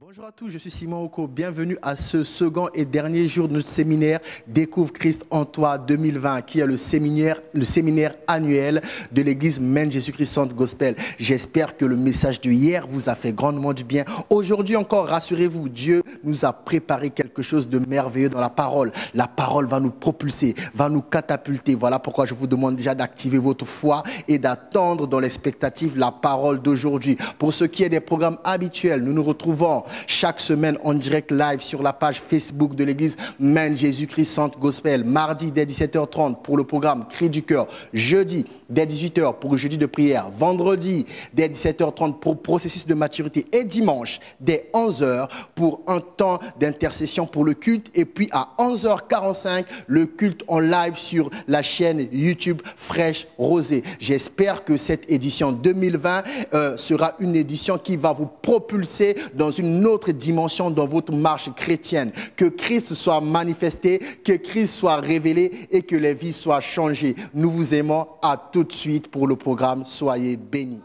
Bonjour à tous, je suis Simon Oko. Bienvenue à ce second et dernier jour de notre séminaire Découvre Christ en toi 2020, qui est le séminaire annuel de l'église Maine Jésus-Christ Centre Gospel. J'espère que le message de hier vous a fait grandement du bien. Aujourd'hui encore, rassurez-vous, Dieu nous a préparé quelque chose de merveilleux dans la parole. La parole va nous propulser, va nous catapulter. Voilà pourquoi je vous demande déjà d'activer votre foi et d'attendre dans l'expectative la parole d'aujourd'hui. Pour ce qui est des programmes habituels, nous nous retrouvons chaque semaine en direct live sur la page Facebook de l'église Maine Jésus-Christ Centre Gospel. Mardi dès 17h30 pour le programme Cri du cœur. Jeudi dès 18h pour le jeudi de prière. Vendredi dès 17h30 pour processus de maturité. Et dimanche dès 11h pour un temps d'intercession pour le culte. Et puis à 11h45 le culte en live sur la chaîne YouTube Fraîche Rosée. J'espère que cette édition 2020 sera une édition qui va vous propulser dans une autre dimension dans votre marche chrétienne. Que Christ soit manifesté, que Christ soit révélé et que les vies soient changées. Nous vous aimons. À tout de suite pour le programme. Soyez bénis.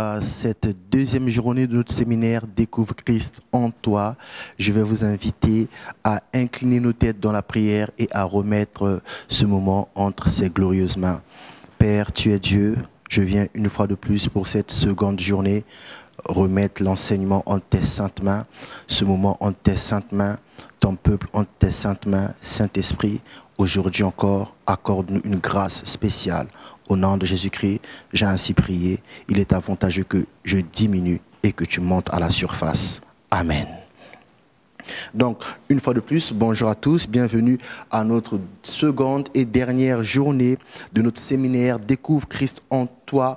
à cette deuxième journée de notre séminaire Découvre Christ en toi. Je vais vous inviter à incliner nos têtes dans la prière et à remettre ce moment entre ses glorieuses mains. Père, tu es Dieu. Je viens une fois de plus pour cette seconde journée remettre l'enseignement en tes saintes mains, ce moment en tes saintes mains, ton peuple en tes saintes mains. Saint-Esprit, aujourd'hui encore, accorde-nous une grâce spéciale. Au nom de Jésus-Christ, j'ai ainsi prié. Il est avantageux que je diminue et que tu montes à la surface. Amen. Donc, une fois de plus, bonjour à tous, bienvenue à notre seconde et dernière journée de notre séminaire Découvre Christ en toi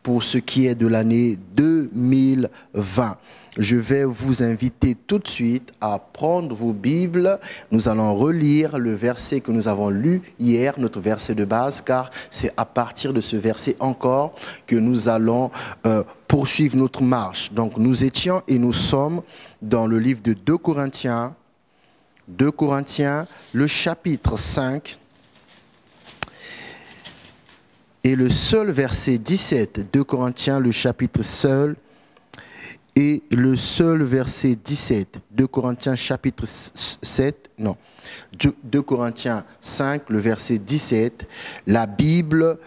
pour ce qui est de l'année 2020. Je vais vous inviter tout de suite à prendre vos Bibles. Nous allons relire le verset que nous avons lu hier, notre verset de base, car c'est à partir de ce verset encore que nous allons poursuivre notre marche. Donc nous étions et nous sommes dans le livre de 2 Corinthiens, le chapitre 5, et le seul verset 17, 2 Corinthiens, le chapitre seul, et le seul verset 17, 2 Corinthiens chapitre 7, non, 2 Corinthiens 5, le verset 17, la Bible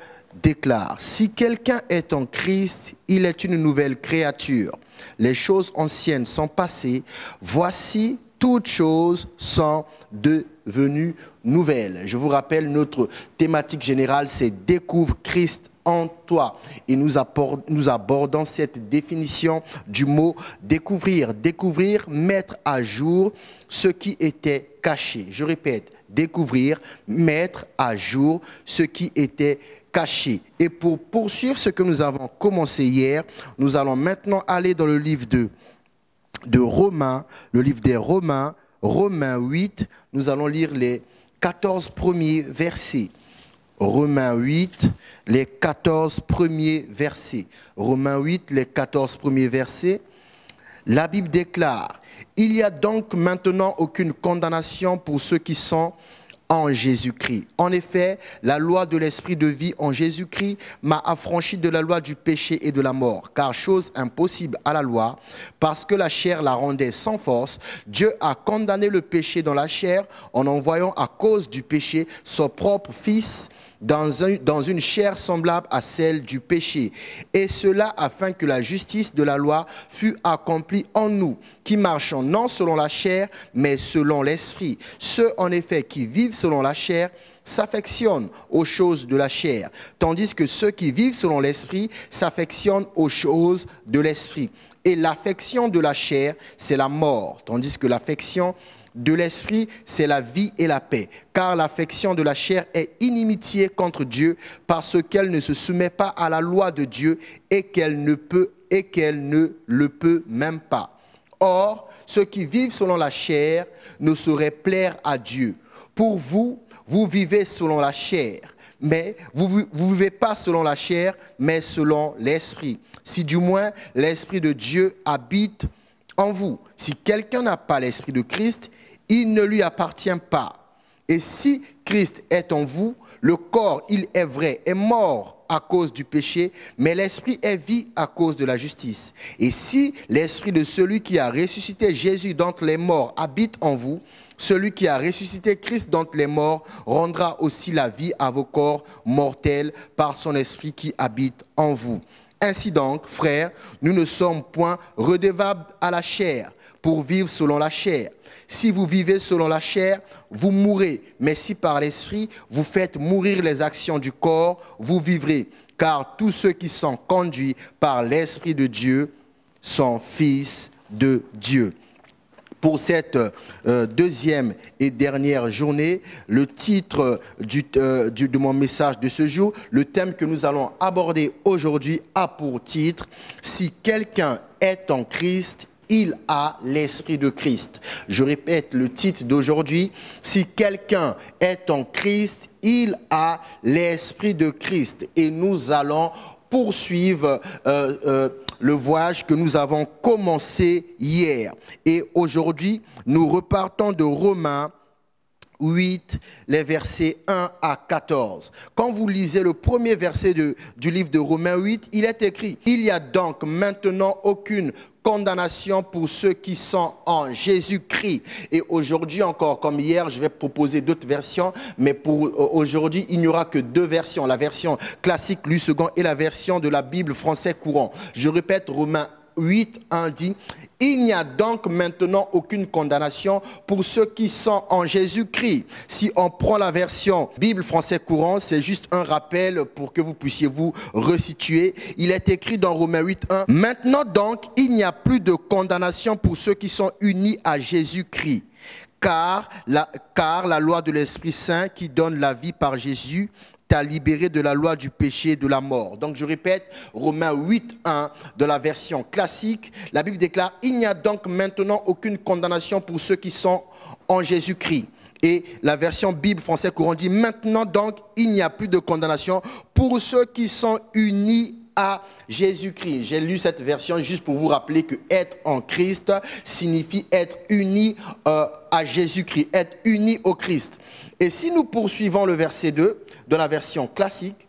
déclare, « Si quelqu'un est en Christ, il est une nouvelle créature. Les choses anciennes sont passées, voici toutes choses sont devenues nouvelles. » Je vous rappelle, notre thématique générale, c'est « Découvre Christ en toi ». Et nous abordons cette définition du mot « découvrir ». Découvrir, mettre à jour ce qui était caché. Je répète, découvrir, mettre à jour ce qui était caché. Et pour poursuivre ce que nous avons commencé hier, nous allons maintenant aller dans le livre de Romains, le livre des Romains, Romains 8, nous allons lire les 14 premiers versets. Romains 8, les 14 premiers versets. Romains 8, les 14 premiers versets. La Bible déclare, « Il n'y a donc maintenant aucune condamnation pour ceux qui sont en Jésus-Christ. En effet, la loi de l'esprit de vie en Jésus-Christ m'a affranchi de la loi du péché et de la mort. Car chose impossible à la loi, parce que la chair la rendait sans force, Dieu a condamné le péché dans la chair en envoyant à cause du péché son propre Fils dans une chair semblable à celle du péché. Et cela afin que la justice de la loi fût accomplie en nous, qui marchons non selon la chair, mais selon l'esprit. Ceux en effet qui vivent selon la chair s'affectionnent aux choses de la chair, tandis que ceux qui vivent selon l'esprit s'affectionnent aux choses de l'esprit. Et l'affection de la chair, c'est la mort, tandis que l'affection de l'esprit, c'est la vie et la paix. Car l'affection de la chair est inimitié contre Dieu, parce qu'elle ne se soumet pas à la loi de Dieu et qu'elle ne le peut même pas. Or, ceux qui vivent selon la chair ne sauraient plaire à Dieu. Pour vous, vous vivez selon la chair, mais vous ne vivez pas selon la chair, mais selon l'esprit. Si du moins l'esprit de Dieu habite en vous. Si quelqu'un n'a pas l'esprit de Christ, il ne lui appartient pas. Et si Christ est en vous, le corps, il est vrai, est mort à cause du péché, mais l'esprit est vie à cause de la justice. Et si l'esprit de celui qui a ressuscité Jésus d'entre les morts habite en vous, celui qui a ressuscité Christ d'entre les morts rendra aussi la vie à vos corps mortels par son esprit qui habite en vous. Ainsi donc, frères, nous ne sommes point redevables à la chair pour vivre selon la chair. Si vous vivez selon la chair, vous mourrez. Mais si par l'esprit, vous faites mourir les actions du corps, vous vivrez. Car tous ceux qui sont conduits par l'Esprit de Dieu sont fils de Dieu. Pour cette deuxième et dernière journée, le titre de mon message de ce jour, le thème que nous allons aborder aujourd'hui a pour titre « Si quelqu'un est en Christ, il a l'Esprit de Christ ». Je répète le titre d'aujourd'hui, « Si quelqu'un est en Christ, il a l'Esprit de Christ ». Et nous allons poursuivre le voyage que nous avons commencé hier. Et aujourd'hui, nous repartons de Romains 8, les versets 1 à 14. Quand vous lisez le premier verset du livre de Romains 8, il est écrit: « Il n'y a donc maintenant aucune condamnation pour ceux qui sont en Jésus-Christ. » Et aujourd'hui encore, comme hier, je vais proposer d'autres versions, mais pour aujourd'hui, il n'y aura que deux versions, la version classique, Louis II, et la version de la Bible français courant. Je répète, Romains 8, 1 dit: « Il n'y a donc maintenant aucune condamnation pour ceux qui sont en Jésus-Christ. » Si on prend la version Bible français courant, c'est juste un rappel pour que vous puissiez vous resituer. Il est écrit dans Romains 8, 1, « Maintenant donc, il n'y a plus de condamnation pour ceux qui sont unis à Jésus-Christ. Car la loi de l'Esprit Saint qui donne la vie par Jésus t'a libéré de la loi du péché et de la mort. » Donc je répète, Romains 8, 1 de la version classique, la Bible déclare: « Il n'y a donc maintenant aucune condamnation pour ceux qui sont en Jésus-Christ. » Et la version Bible français courant dit: « Maintenant donc, il n'y a plus de condamnation pour ceux qui sont unis à Jésus-Christ. » J'ai lu cette version juste pour vous rappeler que être en Christ signifie être uni à Jésus-Christ, être uni au Christ. Et si nous poursuivons le verset 2 de la version classique,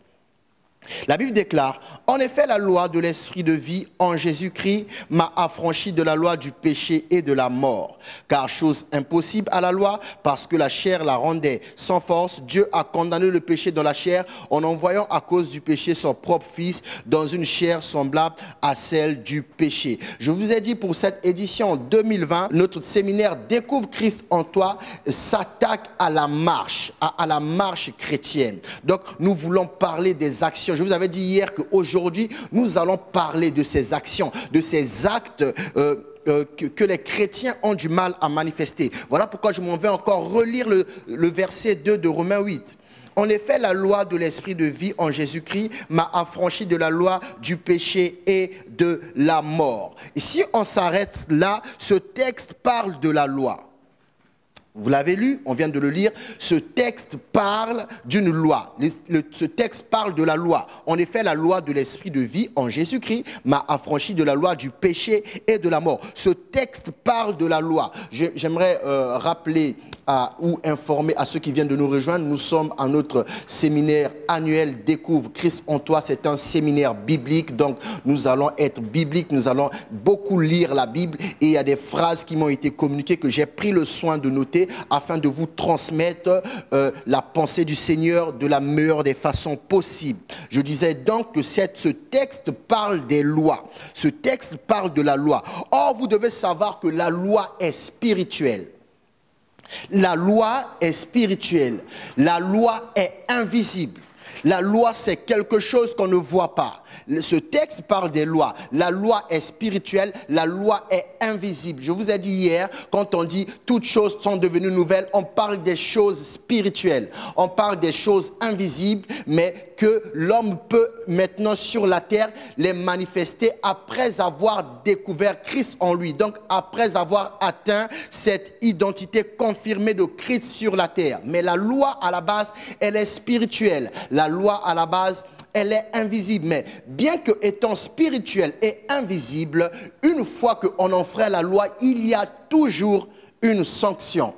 la Bible déclare: « En effet, la loi de l'esprit de vie en Jésus-Christ m'a affranchi de la loi du péché et de la mort. Car chose impossible à la loi, parce que la chair la rendait sans force, Dieu a condamné le péché dans la chair en envoyant à cause du péché son propre Fils dans une chair semblable à celle du péché. » Je vous ai dit, pour cette édition 2020, notre séminaire Découvre Christ en toi s'attaque à la marche chrétienne. Donc, nous voulons parler des actions. Je vous avais dit hier qu'aujourd'hui, nous allons parler de ces actions, de ces actes que les chrétiens ont du mal à manifester. Voilà pourquoi je m'en vais encore relire le verset 2 de Romains 8. « En effet, la loi de l'esprit de vie en Jésus-Christ m'a affranchi de la loi du péché et de la mort. » Et si on s'arrête là, ce texte parle de la loi. Vous l'avez lu, on vient de le lire. Ce texte parle d'une loi. Ce texte parle de la loi. En effet, la loi de l'esprit de vie en Jésus-Christ m'a affranchi de la loi du péché et de la mort. Ce texte parle de la loi. J'aimerais rappeler ou informer à ceux qui viennent de nous rejoindre. Nous sommes à notre séminaire annuel Découvre Christ en toi. C'est un séminaire biblique, donc nous allons être bibliques, nous allons beaucoup lire la Bible, et il y a des phrases qui m'ont été communiquées que j'ai pris le soin de noter afin de vous transmettre la pensée du Seigneur de la meilleure des façons possibles. Je disais donc que ce texte parle des lois. Ce texte parle de la loi. Or, vous devez savoir que la loi est spirituelle. La loi est spirituelle. La loi est invisible. La loi, c'est quelque chose qu'on ne voit pas. Ce texte parle des lois. La loi est spirituelle, la loi est invisible. Je vous ai dit hier, quand on dit toutes choses sont devenues nouvelles, on parle des choses spirituelles. On parle des choses invisibles, mais que l'homme peut maintenant sur la terre les manifester après avoir découvert Christ en lui. Donc, après avoir atteint cette identité confirmée de Christ sur la terre. Mais la loi, à la base, elle est spirituelle. La loi, à la base, elle est invisible. Mais bien que étant spirituelle et invisible, une fois qu'on enfreint la loi, il y a toujours une sanction.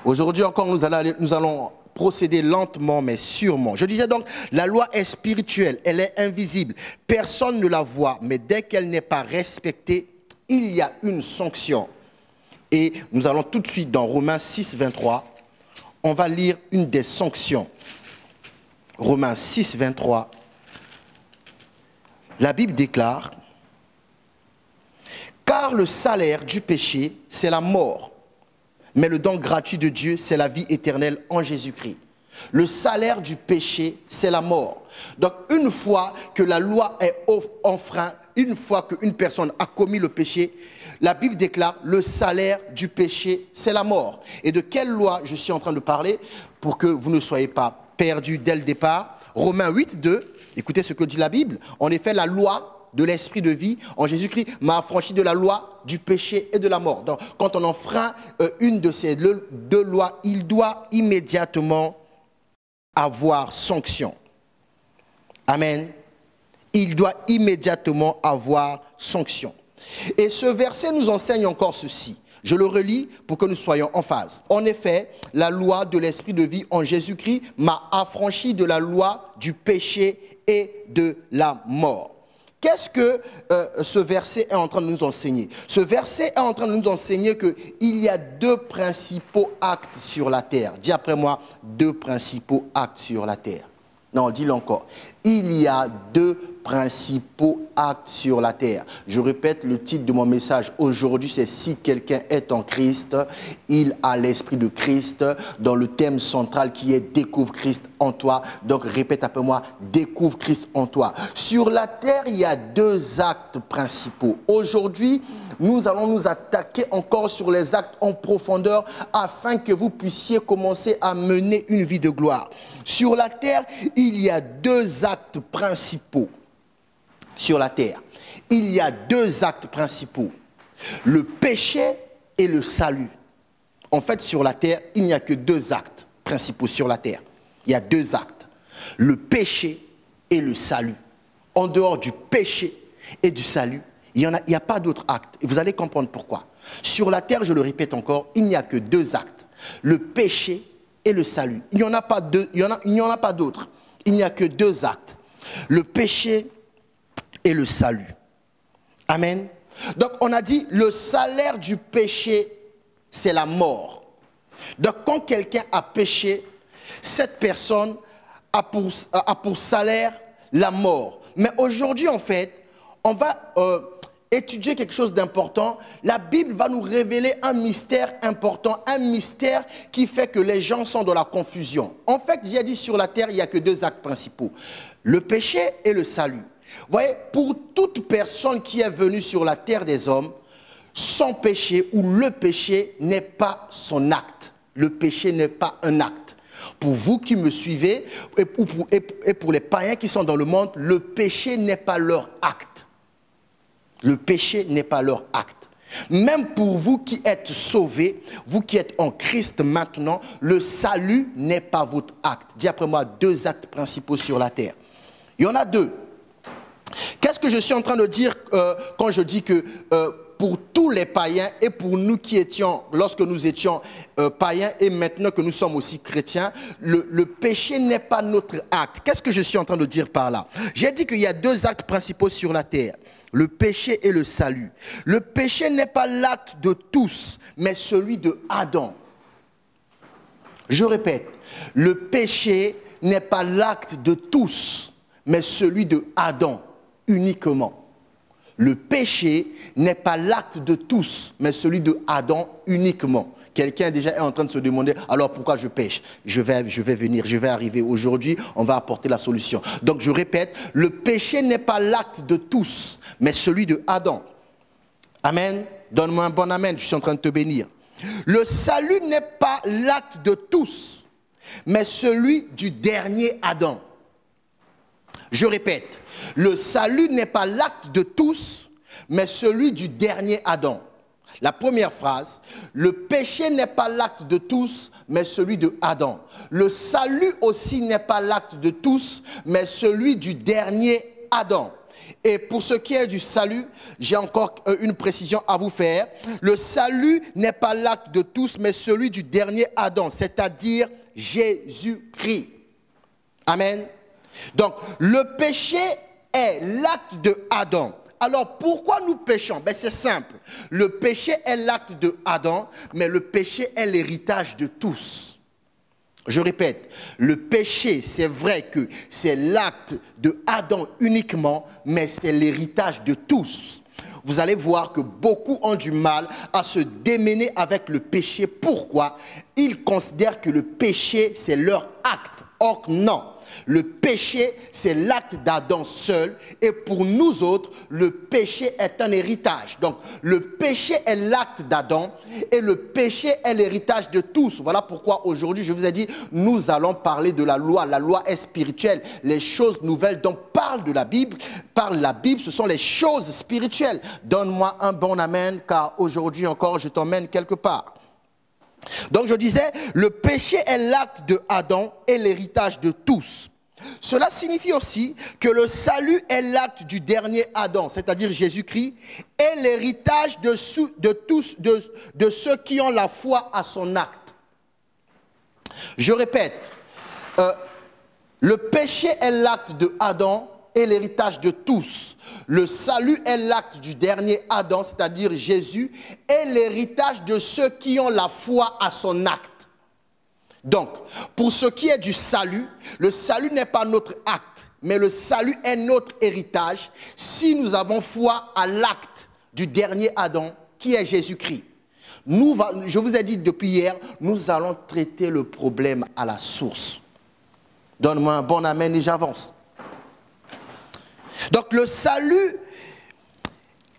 Aujourd'hui encore, nous allons procéder lentement mais sûrement. Je disais donc, la loi est spirituelle, elle est invisible. Personne ne la voit, mais dès qu'elle n'est pas respectée, il y a une sanction. Et nous allons tout de suite dans Romains 6, 23. On va lire une des sanctions. Romains 6, 23. La Bible déclare: « Car le salaire du péché, c'est la mort. Mais le don gratuit de Dieu, c'est la vie éternelle en Jésus-Christ. » Le salaire du péché, c'est la mort. Donc, une fois que la loi est enfreinte, une fois qu'une personne a commis le péché, la Bible déclare le salaire du péché, c'est la mort. Et de quelle loi je suis en train de parler pour que vous ne soyez pas perdus dès le départ? Romains 8, 2, écoutez ce que dit la Bible. En effet, la loi de l'esprit de vie en Jésus-Christ m'a affranchi de la loi du péché et de la mort. Donc, quand on enfreint une de ces deux lois, il doit immédiatement avoir sanction. Amen. Il doit immédiatement avoir sanction. Et ce verset nous enseigne encore ceci. Je le relis pour que nous soyons en phase. En effet, la loi de l'esprit de vie en Jésus-Christ m'a affranchi de la loi du péché et de la mort. Qu'est-ce que ce verset est en train de nous enseigner? Ce verset est en train de nous enseigner qu'il y a deux principaux actes sur la terre. Dis après moi, deux principaux actes sur la terre. Non, dis-le encore. Il y a deux principaux actes sur la terre. Je répète le titre de mon message aujourd'hui, c'est « Si quelqu'un est en Christ, il a l'esprit de Christ » dans le thème central qui est « Découvre Christ en toi ». Donc répète après moi, « Découvre Christ en toi ». Sur la terre, il y a deux actes principaux. Aujourd'hui, nous allons nous attaquer encore sur les actes en profondeur afin que vous puissiez commencer à mener une vie de gloire. Sur la terre, il y a deux actes principaux. Sur la terre, il y a deux actes principaux. Le péché et le salut. En fait, sur la terre, il n'y a que deux actes principaux sur la terre. Il y a deux actes. Le péché et le salut. En dehors du péché et du salut, il n'y a pas d'autre acte. Et vous allez comprendre pourquoi. Sur la terre, je le répète encore, il n'y a que deux actes. Le péché et le salut. Il n'y en a pas deux, il n'y en a pas d'autres. Il n'y a que deux actes. Le péché et le salut. Amen. Donc on a dit le salaire du péché, c'est la mort. Donc quand quelqu'un a péché, cette personne a pour salaire la mort. Mais aujourd'hui en fait, on va étudier quelque chose d'important. La Bible va nous révéler un mystère important, un mystère qui fait que les gens sont dans la confusion. En fait, j'ai dit sur la terre, il n'y a que deux actes principaux. Le péché et le salut. Vous voyez, pour toute personne qui est venue sur la terre des hommes, son péché ou le péché n'est pas son acte. Le péché n'est pas un acte. Pour vous qui me suivez et pour les païens qui sont dans le monde, le péché n'est pas leur acte. Le péché n'est pas leur acte. Même pour vous qui êtes sauvés, vous qui êtes en Christ maintenant, le salut n'est pas votre acte. Dis après moi, deux actes principaux sur la terre. Il y en a deux. Qu'est-ce que je suis en train de dire quand je dis que pour tous les païens et pour nous qui étions, lorsque nous étions païens et maintenant que nous sommes aussi chrétiens, le péché n'est pas notre acte. Qu'est-ce que je suis en train de dire par là? J'ai dit qu'il y a deux actes principaux sur la terre. Le péché et le salut. Le péché n'est pas l'acte de tous, mais celui de Adam. Je répète, le péché n'est pas l'acte de tous, mais celui de Adam uniquement. Le péché n'est pas l'acte de tous, mais celui de Adam uniquement. Quelqu'un déjà est en train de se demander, alors pourquoi je pêche? Je vais venir, je vais arriver. Aujourd'hui, on va apporter la solution. Donc je répète, le péché n'est pas l'acte de tous, mais celui de Adam. Amen. Donne-moi un bon amen, je suis en train de te bénir. Le salut n'est pas l'acte de tous, mais celui du dernier Adam. Je répète, le salut n'est pas l'acte de tous, mais celui du dernier Adam. La première phrase, le péché n'est pas l'acte de tous, mais celui de Adam. Le salut aussi n'est pas l'acte de tous, mais celui du dernier Adam. Et pour ce qui est du salut, j'ai encore une précision à vous faire. Le salut n'est pas l'acte de tous, mais celui du dernier Adam, c'est-à-dire Jésus-Christ. Amen. Donc, le péché est l'acte de Adam. Alors, pourquoi nous péchons? Ben, c'est simple. Le péché est l'acte de Adam, mais le péché est l'héritage de tous. Je répète, le péché, c'est vrai que c'est l'acte de Adam uniquement, mais c'est l'héritage de tous. Vous allez voir que beaucoup ont du mal à se démêler avec le péché. Pourquoi? Ils considèrent que le péché, c'est leur acte. Or, non. Le péché, c'est l'acte d'Adam seul. Et pour nous autres, le péché est un héritage. Donc, le péché est l'acte d'Adam et le péché est l'héritage de tous. Voilà pourquoi aujourd'hui, je vous ai dit, nous allons parler de la loi. La loi est spirituelle. Les choses nouvelles dont parle la Bible, ce sont les choses spirituelles. Donne-moi un bon amen, car aujourd'hui encore, je t'emmène quelque part. Donc je disais, le péché est l'acte de Adam et l'héritage de tous. Cela signifie aussi que le salut est l'acte du dernier Adam, c'est-à-dire Jésus-Christ, et l'héritage de ceux qui ont la foi à son acte. Je répète, le péché est l'acte de Adam et l'héritage de tous. Le salut est l'acte du dernier Adam, c'est-à-dire Jésus, et l'héritage de ceux qui ont la foi à son acte. Donc, pour ce qui est du salut, le salut n'est pas notre acte, mais le salut est notre héritage si nous avons foi à l'acte du dernier Adam, qui est Jésus-Christ. Je vous ai dit depuis hier, nous allons traiter le problème à la source. Donne-moi un bon amen et j'avance. Donc, le salut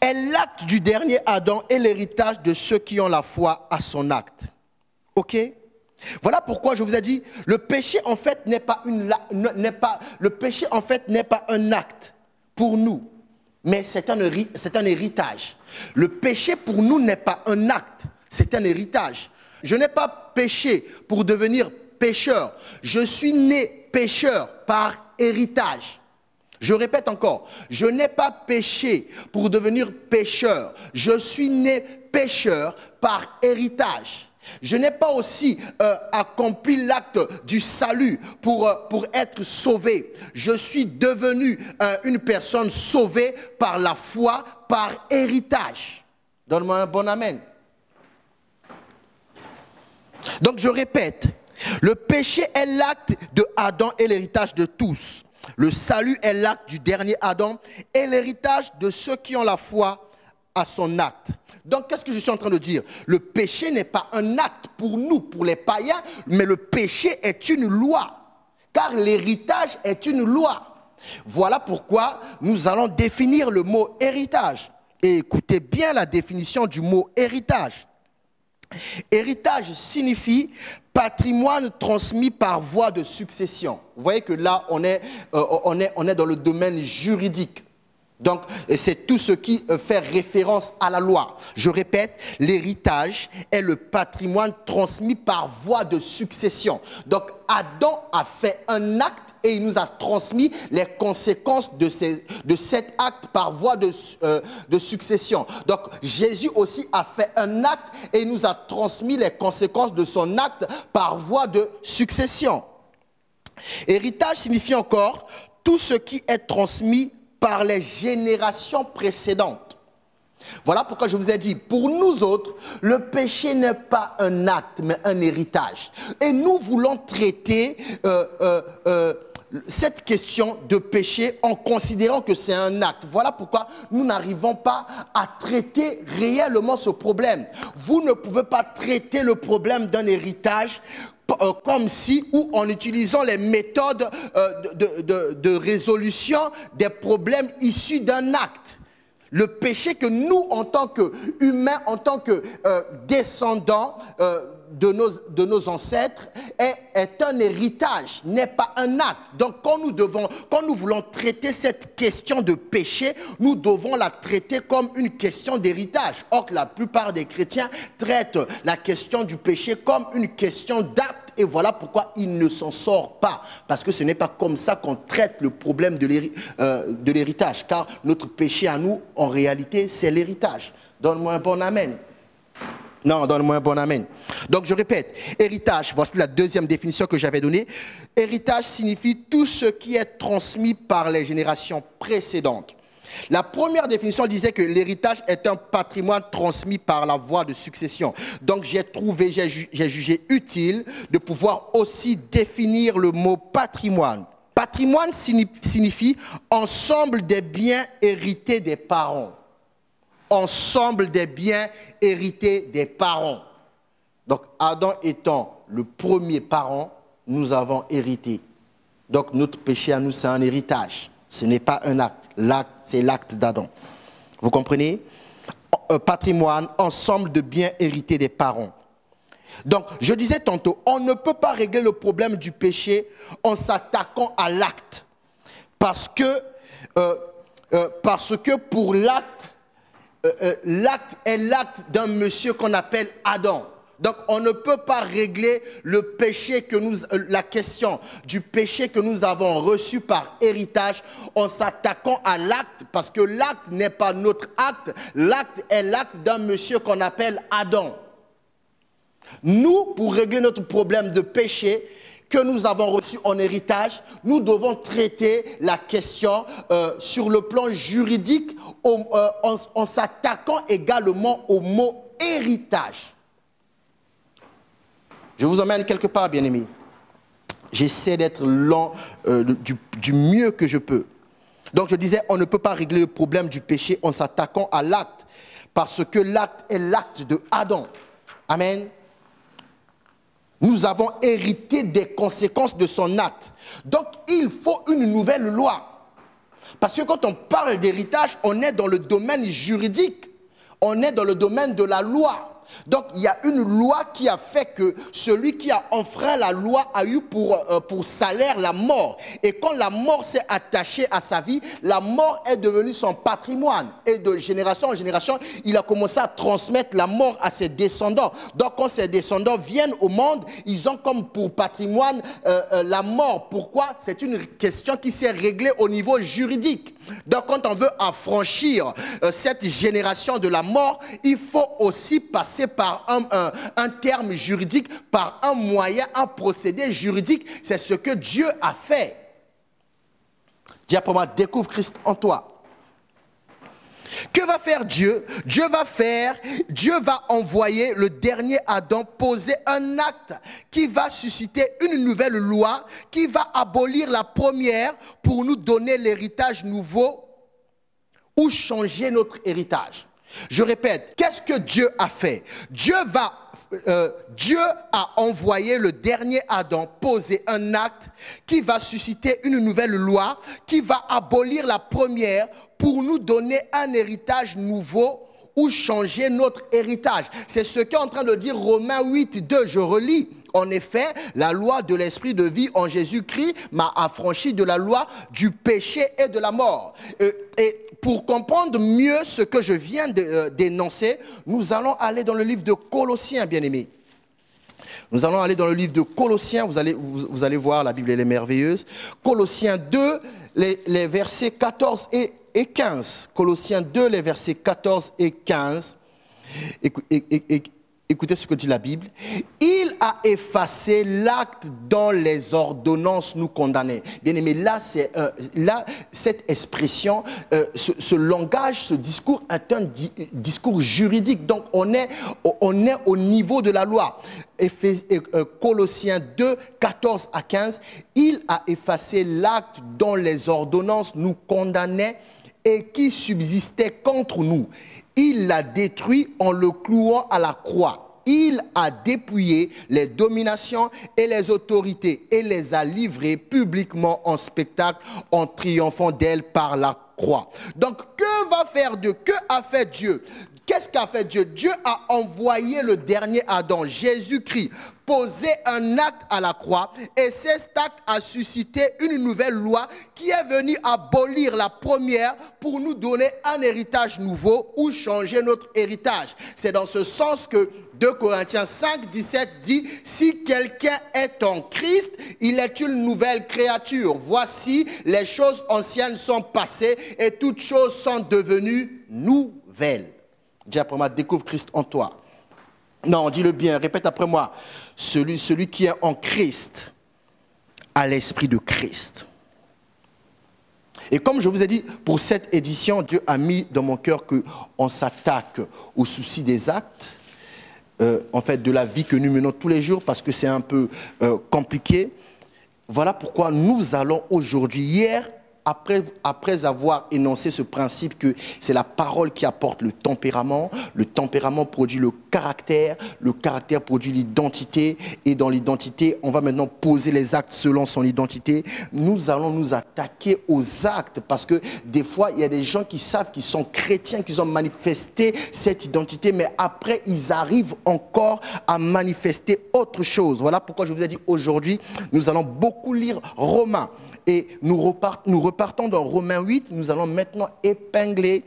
est l'acte du dernier Adam et l'héritage de ceux qui ont la foi à son acte. OK? Voilà pourquoi je vous ai dit, le péché en fait n'est pas un acte pour nous, mais c'est un héritage. Le péché pour nous n'est pas un acte, c'est un héritage. Je n'ai pas péché pour devenir pécheur, je suis né pécheur par héritage. Je répète encore, je n'ai pas péché pour devenir pécheur, je suis né pécheur par héritage. Je n'ai pas aussi accompli l'acte du salut pour être sauvé. Je suis devenu une personne sauvée par la foi, par héritage. Donne-moi un bon amen. Donc je répète, le péché est l'acte de Adam et l'héritage de tous. Le salut est l'acte du dernier Adam et l'héritage de ceux qui ont la foi à son acte. Donc, qu'est-ce que je suis en train de dire? Le péché n'est pas un acte pour nous, pour les païens, mais le péché est une loi, car l'héritage est une loi. Voilà pourquoi nous allons définir le mot héritage. Et écoutez bien la définition du mot héritage. Héritage signifie patrimoine transmis par voie de succession. Vous voyez que là, on est dans le domaine juridique. Donc, c'est tout ce qui fait référence à la loi. Je répète, l'héritage est le patrimoine transmis par voie de succession. Donc, Adam a fait un acte et il nous a transmis les conséquences de cet acte par voie de succession. Donc, Jésus aussi a fait un acte et il nous a transmis les conséquences de son acte par voie de succession. Héritage signifie encore tout ce qui est transmis par les générations précédentes. Voilà pourquoi je vous ai dit, pour nous autres, le péché n'est pas un acte, mais un héritage. Et nous voulons traiter cette question de péché en considérant que c'est un acte. Voilà pourquoi nous n'arrivons pas à traiter réellement ce problème. Vous ne pouvez pas traiter le problème d'un héritage comme si, ou en utilisant les méthodes de résolution des problèmes issus d'un acte. Le péché que nous, en tant qu'humains, en tant que descendants de nos ancêtres, est un héritage, n'est pas un acte. Donc quand nous voulons traiter cette question de péché, nous devons la traiter comme une question d'héritage. Or que la plupart des chrétiens traitent la question du péché comme une question d'acte. Et voilà pourquoi il ne s'en sort pas. Parce que ce n'est pas comme ça qu'on traite le problème de l'héritage. Car notre péché à nous, en réalité, c'est l'héritage. Donne-moi un bon amen. Non, donne-moi un bon amen. Donc je répète, héritage, voici la deuxième définition que j'avais donnée. Héritage signifie tout ce qui est transmis par les générations précédentes. La première définition disait que l'héritage est un patrimoine transmis par la voie de succession. Donc j'ai jugé utile de pouvoir aussi définir le mot patrimoine. Patrimoine signifie ensemble des biens hérités des parents. Ensemble des biens hérités des parents. Donc Adam étant le premier parent, nous avons hérité. Donc notre péché à nous, c'est un héritage. Ce n'est pas un acte. L'acte, c'est l'acte d'Adam. Vous comprenez? Patrimoine, ensemble de biens hérités des parents. Donc, je disais tantôt, on ne peut pas régler le problème du péché en s'attaquant à l'acte. Parce que pour l'acte, l'acte est l'acte d'un monsieur qu'on appelle Adam. Donc, on ne peut pas régler le péché la question du péché que nous avons reçu par héritage en s'attaquant à l'acte, parce que l'acte n'est pas notre acte. L'acte est l'acte d'un monsieur qu'on appelle Adam. Nous, pour régler notre problème de péché que nous avons reçu en héritage, nous devons traiter la question sur le plan juridique en s'attaquant également au mot héritage. Je vous emmène quelque part, bien-aimés. J'essaie d'être lent du mieux que je peux. Donc je disais, on ne peut pas régler le problème du péché en s'attaquant à l'acte, parce que l'acte est l'acte de Adam. Amen. Nous avons hérité des conséquences de son acte. Donc il faut une nouvelle loi. Parce que quand on parle d'héritage, on est dans le domaine juridique. On est dans le domaine de la loi. Donc, il y a une loi qui a fait que celui qui a enfreint la loi a eu pour salaire la mort. Et quand la mort s'est attachée à sa vie, la mort est devenue son patrimoine. Et de génération en génération, il a commencé à transmettre la mort à ses descendants. Donc, quand ses descendants viennent au monde, ils ont comme pour patrimoine la mort. Pourquoi? C'est une question qui s'est réglée au niveau juridique. Donc, quand on veut affranchir cette génération de la mort, il faut aussi passer par un terme juridique, par un moyen, un procédé juridique. C'est ce que Dieu a fait. Dis pour moi, découvre Christ en toi. Que va faire Dieu? Dieu va envoyer le dernier Adam poser un acte qui va susciter une nouvelle loi, qui va abolir la première pour nous donner l'héritage nouveau ou changer notre héritage. Je répète, qu'est-ce que Dieu a fait? Dieu a envoyé le dernier Adam poser un acte qui va susciter une nouvelle loi, qui va abolir la première pour nous donner un héritage nouveau ou changer notre héritage. C'est ce qu'est en train de dire Romains 8, 2, je relis. En effet, la loi de l'esprit de vie en Jésus-Christ m'a affranchi de la loi du péché et de la mort. Et pour comprendre mieux ce que je viens d'énoncer, nous allons aller dans le livre de Colossiens, bien-aimés. Nous allons aller dans le livre de Colossiens, vous allez voir, la Bible elle est merveilleuse. Colossiens 2, les versets 14 et 15. Colossiens 2, les versets 14 et 15. Écoutez ce que dit la Bible. Il a effacé l'acte dont les ordonnances nous condamnaient. Bien aimé, là, cette expression, ce langage, ce discours est un discours juridique. Donc, on est au niveau de la loi. Colossiens 2, 14 à 15. Il a effacé l'acte dont les ordonnances nous condamnaient et qui subsistait contre nous. Il l'a détruit en le clouant à la croix. Il a dépouillé les dominations et les autorités et les a livrées publiquement en spectacle en triomphant d'elles par la croix. Donc, que va faire Dieu? Que a fait Dieu? Qu'est-ce qu'a fait Dieu? Dieu a envoyé le dernier Adam, Jésus-Christ, poser un acte à la croix, et cet acte a suscité une nouvelle loi qui est venue abolir la première pour nous donner un héritage nouveau ou changer notre héritage. C'est dans ce sens que 2 Corinthiens 5, 17 dit « Si quelqu'un est en Christ, il est une nouvelle créature. Voici, les choses anciennes sont passées et toutes choses sont devenues nouvelles. » Dis après moi, découvre Christ en toi. Non, dis-le bien, répète après moi. Celui qui est en Christ a l'esprit de Christ. Et comme je vous ai dit, pour cette édition, Dieu a mis dans mon cœur qu'on s'attaque au souci des actes, en fait, de la vie que nous menons tous les jours, parce que c'est un peu compliqué. Voilà pourquoi nous allons aujourd'hui, hier, après avoir énoncé ce principe que c'est la parole qui apporte le tempérament produit le caractère produit l'identité, et dans l'identité, on va maintenant poser les actes selon son identité. Nous allons nous attaquer aux actes, parce que des fois, il y a des gens qui savent qu'ils sont chrétiens, qu'ils ont manifesté cette identité, mais après, ils arrivent encore à manifester autre chose. Voilà pourquoi je vous ai dit aujourd'hui, nous allons beaucoup lire Romains. Et nous repartons dans Romains 8, nous allons maintenant épingler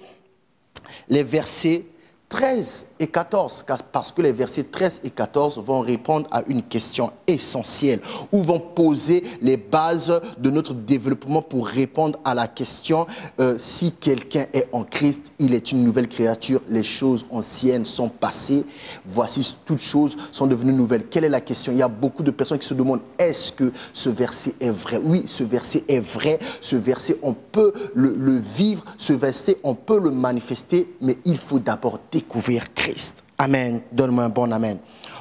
les versets 13 et 14, parce que les versets 13 et 14 vont répondre à une question essentielle, ou vont poser les bases de notre développement pour répondre à la question si quelqu'un est en Christ, il est une nouvelle créature, les choses anciennes sont passées, voici toutes choses sont devenues nouvelles. Quelle est la question? Il y a beaucoup de personnes qui se demandent, est-ce que ce verset est vrai? Oui, ce verset est vrai, ce verset on peut le vivre, ce verset on peut le manifester, mais il faut d'abord découvrir Christ. Amen. Donne-moi un bon amen.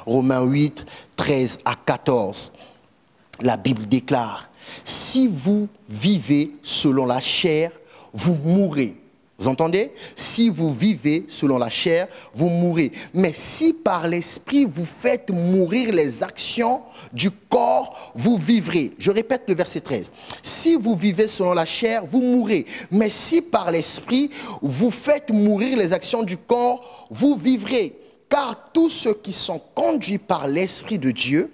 Romains 8, 13 à 14. La Bible déclare, si vous vivez selon la chair, vous mourrez. Vous entendez? Si vous vivez selon la chair, vous mourrez. Mais si par l'esprit vous faites mourir les actions du corps, vous vivrez. Je répète le verset 13. Si vous vivez selon la chair, vous mourrez. Mais si par l'esprit vous faites mourir les actions du corps, vous vivrez. Car tous ceux qui sont conduits par l'Esprit de Dieu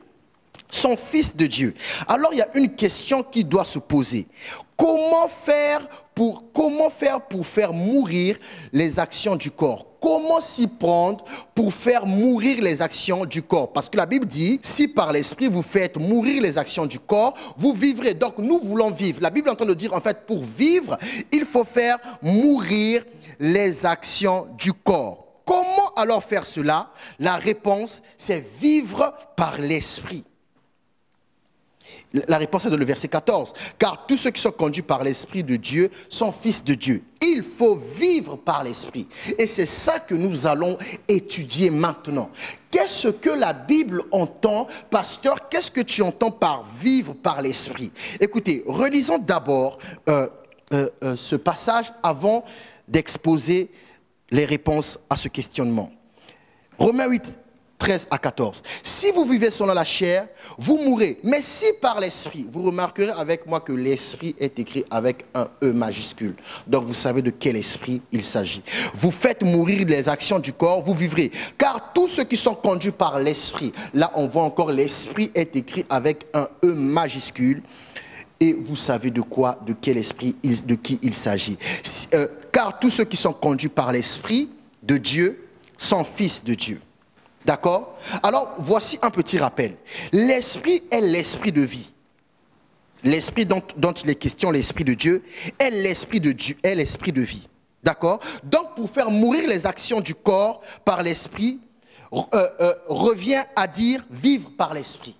sont fils de Dieu. Alors il y a une question qui doit se poser. Comment faire pour faire mourir les actions du corps? Comment s'y prendre pour faire mourir les actions du corps? Parce que la Bible dit, si par l'esprit vous faites mourir les actions du corps, vous vivrez. Donc nous voulons vivre. La Bible est en train de dire, en fait, pour vivre, il faut faire mourir les actions du corps. Comment alors faire cela? La réponse, c'est vivre par l'esprit. La réponse est dans le verset 14. Car tous ceux qui sont conduits par l'Esprit de Dieu sont fils de Dieu. Il faut vivre par l'Esprit. Et c'est ça que nous allons étudier maintenant. Qu'est-ce que la Bible entend, pasteur? Qu'est-ce que tu entends par vivre par l'Esprit? Écoutez, relisons d'abord ce passage avant d'exposer les réponses à ce questionnement. Romains 8, 13 à 14. Si vous vivez selon la chair, vous mourrez. Mais si par l'esprit, vous remarquerez avec moi que l'esprit est écrit avec un E majuscule. Donc vous savez de quel esprit il s'agit. Vous faites mourir les actions du corps, vous vivrez. Car tous ceux qui sont conduits par l'esprit, là on voit encore l'esprit est écrit avec un E majuscule. Et vous savez de quoi, de quel esprit, de qui il s'agit. Car tous ceux qui sont conduits par l'esprit de Dieu sont fils de Dieu. D'accord? Alors, voici un petit rappel. L'esprit est l'esprit de vie. L'esprit dont il est question, l'esprit de Dieu, est l'esprit de Dieu, est l'esprit de vie. D'accord? Donc, pour faire mourir les actions du corps par l'esprit, revient à dire vivre par l'esprit.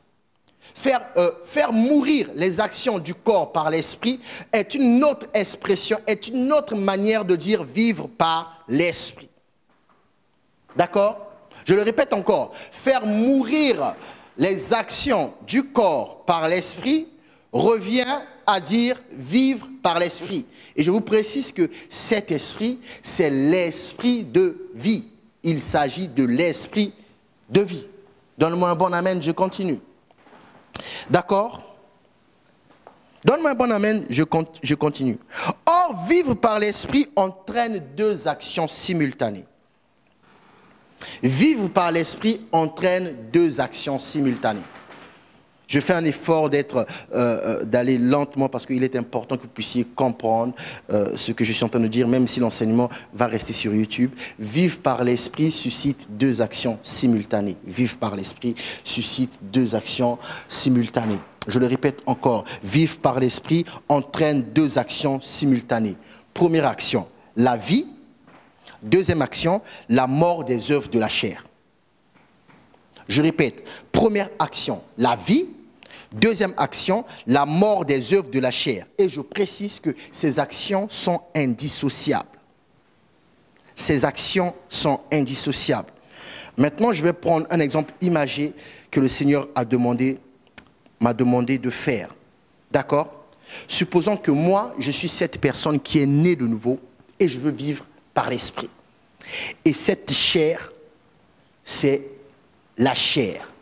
Faire mourir les actions du corps par l'esprit est une autre expression, est une autre manière de dire vivre par l'esprit. D'accord? Je le répète encore, faire mourir les actions du corps par l'esprit revient à dire vivre par l'esprit. Et je vous précise que cet esprit, c'est l'esprit de vie. Il s'agit de l'esprit de vie. Donne-moi un bon amen, je continue. D'accord? Donne-moi un bon amen, je continue. Or, vivre par l'esprit entraîne deux actions simultanées. Vivre par l'esprit entraîne deux actions simultanées. Je fais un effort d'aller lentement parce qu'il est important que vous puissiez comprendre ce que je suis en train de dire, même si l'enseignement va rester sur YouTube. Vivre par l'esprit suscite deux actions simultanées. Vivre par l'esprit suscite deux actions simultanées. Je le répète encore, vivre par l'esprit entraîne deux actions simultanées. Première action, la vie. Deuxième action, la mort des œuvres de la chair. Je répète, première action, la vie. Deuxième action, la mort des œuvres de la chair. Et je précise que ces actions sont indissociables. Ces actions sont indissociables. Maintenant, je vais prendre un exemple imagé que le Seigneur m'a demandé de faire. D'accord? Supposons que moi, je suis cette personne qui est née de nouveau et je veux vivre par l'esprit. Et cette chair, c'est la chair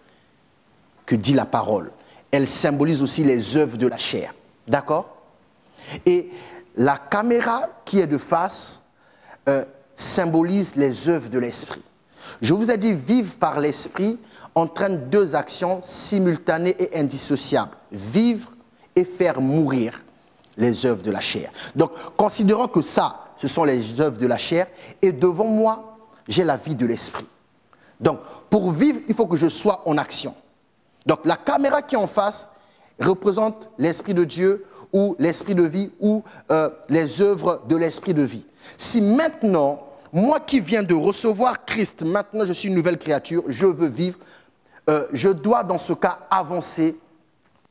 que dit la parole. Elle symbolise aussi les œuvres de la chair. D'accord? Et la caméra qui est de face symbolise les œuvres de l'esprit. Je vous ai dit, vivre par l'esprit entraîne deux actions simultanées et indissociables. Vivre et faire mourir les œuvres de la chair. Donc, considérons que ça, ce sont les œuvres de la chair, et devant moi, j'ai la vie de l'esprit. Donc, pour vivre, il faut que je sois en action. Donc, la caméra qui est en face représente l'esprit de Dieu ou l'esprit de vie ou les œuvres de l'esprit de vie. Si maintenant, moi qui viens de recevoir Christ, maintenant je suis une nouvelle créature, je veux vivre, je dois dans ce cas avancer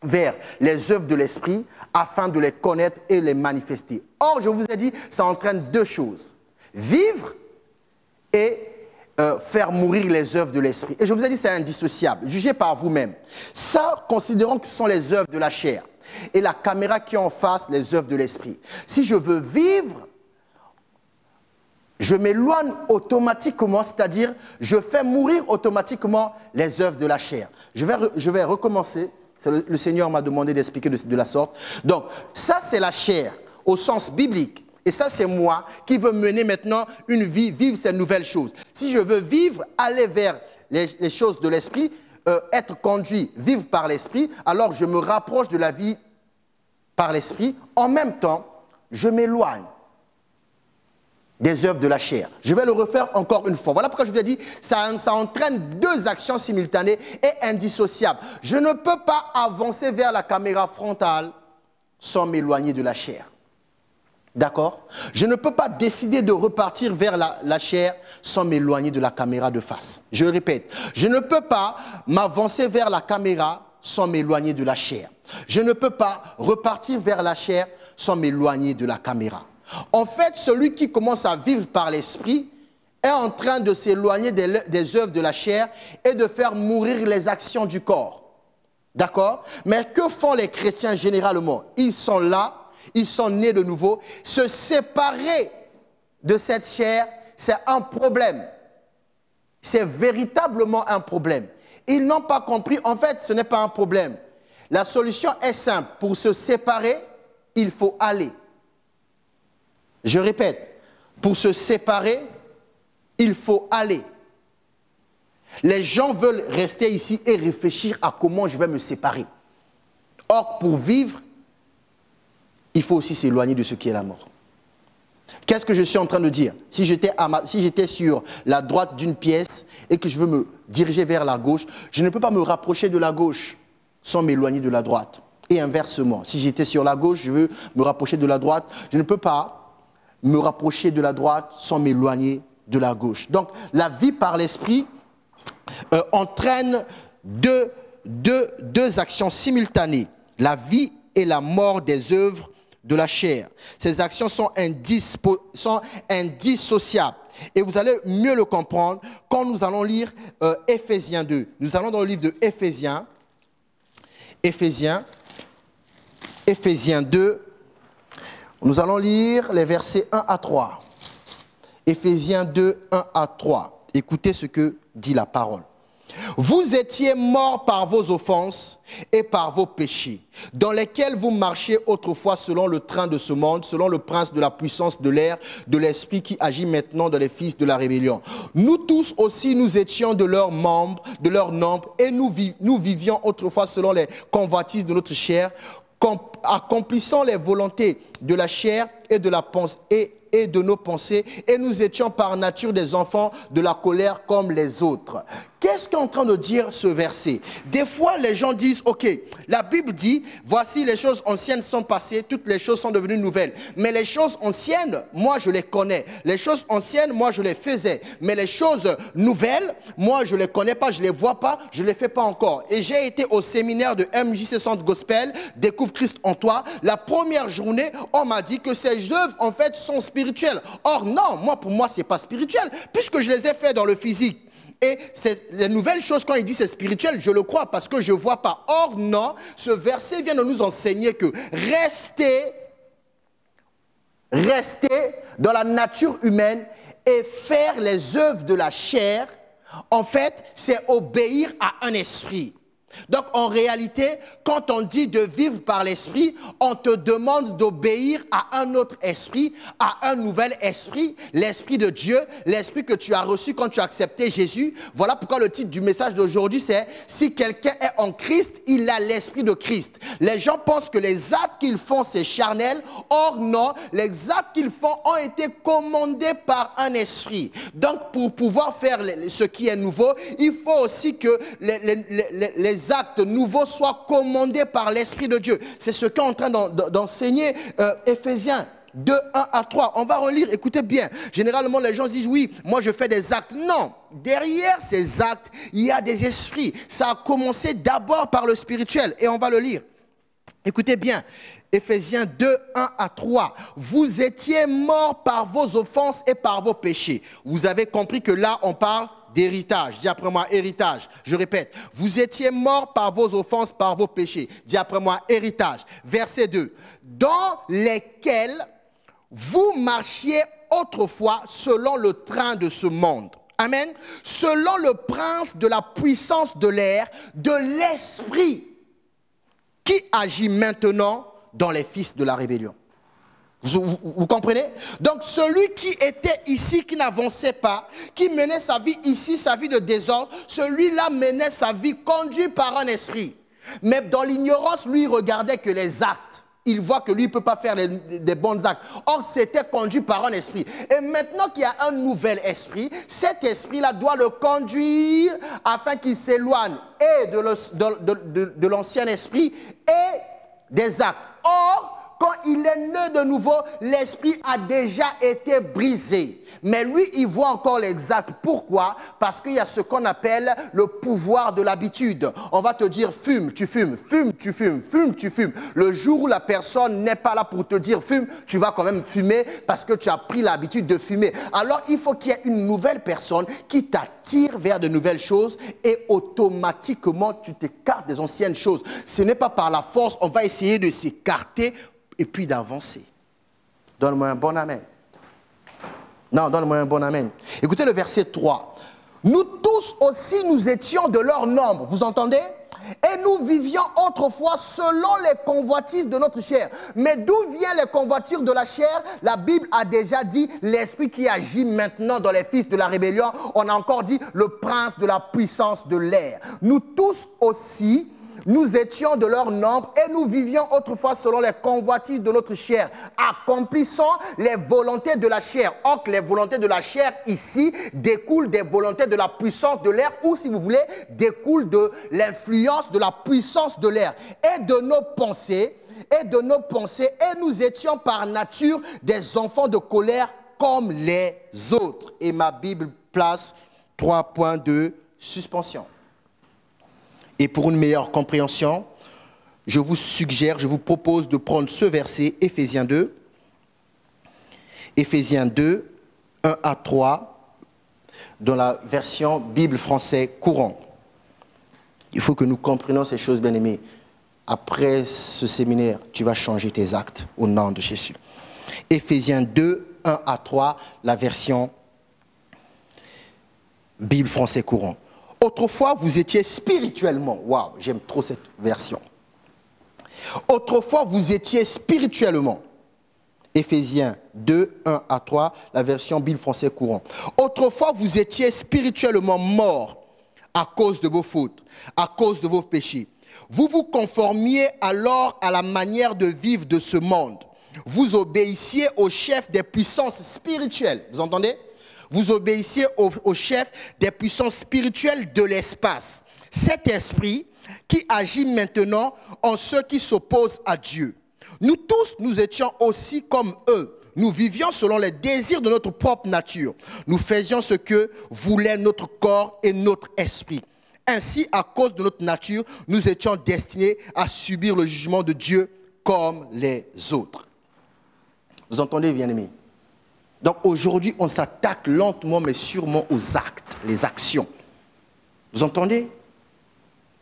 vers les œuvres de l'esprit afin de les connaître et les manifester. Or, je vous ai dit, ça entraîne deux choses. Vivre et faire mourir les œuvres de l'esprit. Et je vous ai dit, c'est indissociable. Jugez par vous-même. Ça, considérons que ce sont les œuvres de la chair. Et la caméra qui est en face, les œuvres de l'esprit. Si je veux vivre, je m'éloigne automatiquement, c'est-à-dire je fais mourir automatiquement les œuvres de la chair. Je vais recommencer. Le Seigneur m'a demandé d'expliquer de la sorte. Donc, ça c'est la chair au sens biblique. Et ça c'est moi qui veux mener maintenant une vie, vivre ces nouvelles choses. Si je veux vivre, aller vers les choses de l'esprit, être conduit, vivre par l'esprit, alors je me rapproche de la vie par l'esprit. En même temps, je m'éloigne des œuvres de la chair. Je vais le refaire encore une fois. Voilà pourquoi je vous ai dit, ça entraîne deux actions simultanées et indissociables. Je ne peux pas avancer vers la caméra frontale sans m'éloigner de la chair. D'accord? Je ne peux pas décider de repartir vers la chair sans m'éloigner de la caméra de face. Je répète, je ne peux pas m'avancer vers la caméra sans m'éloigner de la chair. Je ne peux pas repartir vers la chair sans m'éloigner de la caméra. En fait, celui qui commence à vivre par l'esprit est en train de s'éloigner des œuvres de la chair et de faire mourir les actions du corps. D'accord? Mais que font les chrétiens généralement? Ils sont là, ils sont nés de nouveau. Se séparer de cette chair, c'est un problème. C'est véritablement un problème. Ils n'ont pas compris, en fait, ce n'est pas un problème. La solution est simple. Pour se séparer, il faut aller. Je répète, pour se séparer, il faut aller. Les gens veulent rester ici et réfléchir à comment je vais me séparer. Or, pour vivre, il faut aussi s'éloigner de ce qui est la mort. Qu'est-ce que je suis en train de dire? Si j'étais sur la droite d'une pièce et que je veux me diriger vers la gauche, je ne peux pas me rapprocher de la gauche sans m'éloigner de la droite. Et inversement, si j'étais sur la gauche, je veux me rapprocher de la droite, je ne peux pas me rapprocher de la droite sans m'éloigner de la gauche. Donc, la vie par l'esprit entraîne deux actions simultanées, la vie et la mort des œuvres de la chair. Ces actions sont indissociables. Et vous allez mieux le comprendre quand nous allons lire Éphésiens 2. Nous allons dans le livre de Éphésiens 2. Nous allons lire les versets 1 à 3. Éphésiens 2, 1 à 3. Écoutez ce que dit la parole. Vous étiez morts par vos offenses et par vos péchés, dans lesquels vous marchiez autrefois selon le train de ce monde, selon le prince de la puissance de l'air, de l'esprit qui agit maintenant dans les fils de la rébellion. Nous tous aussi, nous étions de leurs membres, de leur nombre, et nous vivions autrefois selon les convoitises de notre chair, accomplissant les volontés de la chair et de la pensée et de nos pensées, et nous étions par nature des enfants de la colère comme les autres. Qu'est-ce qu'est en train de dire ce verset? Des fois, les gens disent, ok, la Bible dit, voici les choses anciennes sont passées, toutes les choses sont devenues nouvelles. Mais les choses anciennes, moi je les connais. Les choses anciennes, moi je les faisais. Mais les choses nouvelles, moi je les connais pas, je les vois pas, je les fais pas encore. Et j'ai été au séminaire de MJC Centre Gospel, Découvre Christ en toi. La première journée, on m'a dit que ces œuvres, en fait, sont spirituelles. Or, non, pour moi, c'est pas spirituel, puisque je les ai fait dans le physique. Et les nouvelles choses, quand il dit c'est spirituel, je le crois parce que je ne vois pas. Or, non, ce verset vient de nous enseigner que rester dans la nature humaine et faire les œuvres de la chair, en fait, c'est obéir à un esprit. Donc, en réalité, quand on dit de vivre par l'esprit, on te demande d'obéir à un autre esprit, à un nouvel esprit, l'esprit de Dieu, l'esprit que tu as reçu quand tu as accepté Jésus. Voilà pourquoi le titre du message d'aujourd'hui, c'est « Si quelqu'un est en Christ, il a l'esprit de Christ ». Les gens pensent que les actes qu'ils font, c'est charnel. Or, non, les actes qu'ils font ont été commandés par un esprit. Donc, pour pouvoir faire ce qui est nouveau, il faut aussi que les actes nouveaux soient commandés par l'Esprit de Dieu. C'est ce qu'est en train d'enseigner Éphésiens 2, 1 à 3. On va relire, écoutez bien. Généralement, les gens disent, oui, moi je fais des actes. Non, derrière ces actes, il y a des esprits. Ça a commencé d'abord par le spirituel. Et on va le lire. Écoutez bien. Éphésiens 2, 1 à 3. Vous étiez morts par vos offenses et par vos péchés. Vous avez compris que là, on parle d'héritage. Dis après moi, héritage. Je répète. Vous étiez morts par vos offenses, par vos péchés. Dis après moi, héritage. Verset 2. Dans lesquels vous marchiez autrefois selon le train de ce monde. Amen. Selon le prince de la puissance de l'air, de l'esprit qui agit maintenant dans les fils de la rébellion. Vous comprenez? Donc celui qui était ici, qui n'avançait pas, qui menait sa vie ici, sa vie de désordre, celui-là menait sa vie conduit par un esprit. Mais dans l'ignorance, lui, il regardait que les actes. Il voit que lui ne peut pas faire des bons actes. Or, c'était conduit par un esprit. Et maintenant qu'il y a un nouvel esprit, cet esprit-là doit le conduire afin qu'il s'éloigne et de l'ancien esprit et des actes. Or, quand il est né de nouveau, l'esprit a déjà été brisé. Mais lui, il voit encore les actes. Pourquoi? Parce qu'il y a ce qu'on appelle le pouvoir de l'habitude. On va te dire fume, tu fumes, fume, tu fumes, fume, tu fumes. Le jour où la personne n'est pas là pour te dire fume, tu vas quand même fumer parce que tu as pris l'habitude de fumer. Alors, il faut qu'il y ait une nouvelle personne qui t'attire vers de nouvelles choses et automatiquement, tu t'écartes des anciennes choses. Ce n'est pas par la force, on va essayer de s'écarter et puis d'avancer. Donne-moi un bon amen. Non, donne-moi un bon amen. Écoutez le verset 3. Nous tous aussi, nous étions de leur nombre. Vous entendez? Et nous vivions autrefois selon les convoitises de notre chair. Mais d'où viennent les convoitises de la chair? La Bible a déjà dit l'esprit qui agit maintenant dans les fils de la rébellion. On a encore dit le prince de la puissance de l'air. Nous tous aussi, nous étions de leur nombre et nous vivions autrefois selon les convoitises de notre chair, accomplissant les volontés de la chair. Or, les volontés de la chair ici découlent des volontés de la puissance de l'air ou, si vous voulez, découlent de l'influence de la puissance de l'air et de nos pensées. Et nous étions par nature des enfants de colère comme les autres. Et ma Bible place 3 points de suspension. Et pour une meilleure compréhension, je vous propose de prendre ce verset, Éphésiens 2, 1 à 3, dans la version Bible français courant. Il faut que nous comprenions ces choses, bien-aimés. Après ce séminaire, tu vas changer tes actes au nom de Jésus. Éphésiens 2, 1 à 3, la version Bible français courant. Autrefois, vous étiez spirituellement. Waouh, j'aime trop cette version. Autrefois, vous étiez spirituellement. Éphésiens 2, 1 à 3, la version Bible français courant. Autrefois, vous étiez spirituellement morts à cause de vos fautes, à cause de vos péchés. Vous vous conformiez alors à la manière de vivre de ce monde. Vous obéissiez au chef des puissances spirituelles. Vous entendez? Vous obéissiez au chef des puissances spirituelles de l'espace. Cet esprit qui agit maintenant en ceux qui s'opposent à Dieu. Nous tous, nous étions aussi comme eux. Nous vivions selon les désirs de notre propre nature. Nous faisions ce que voulait notre corps et notre esprit. Ainsi, à cause de notre nature, nous étions destinés à subir le jugement de Dieu comme les autres. Vous entendez, bien-aimés? Donc aujourd'hui, on s'attaque lentement mais sûrement aux actes, les actions. Vous entendez?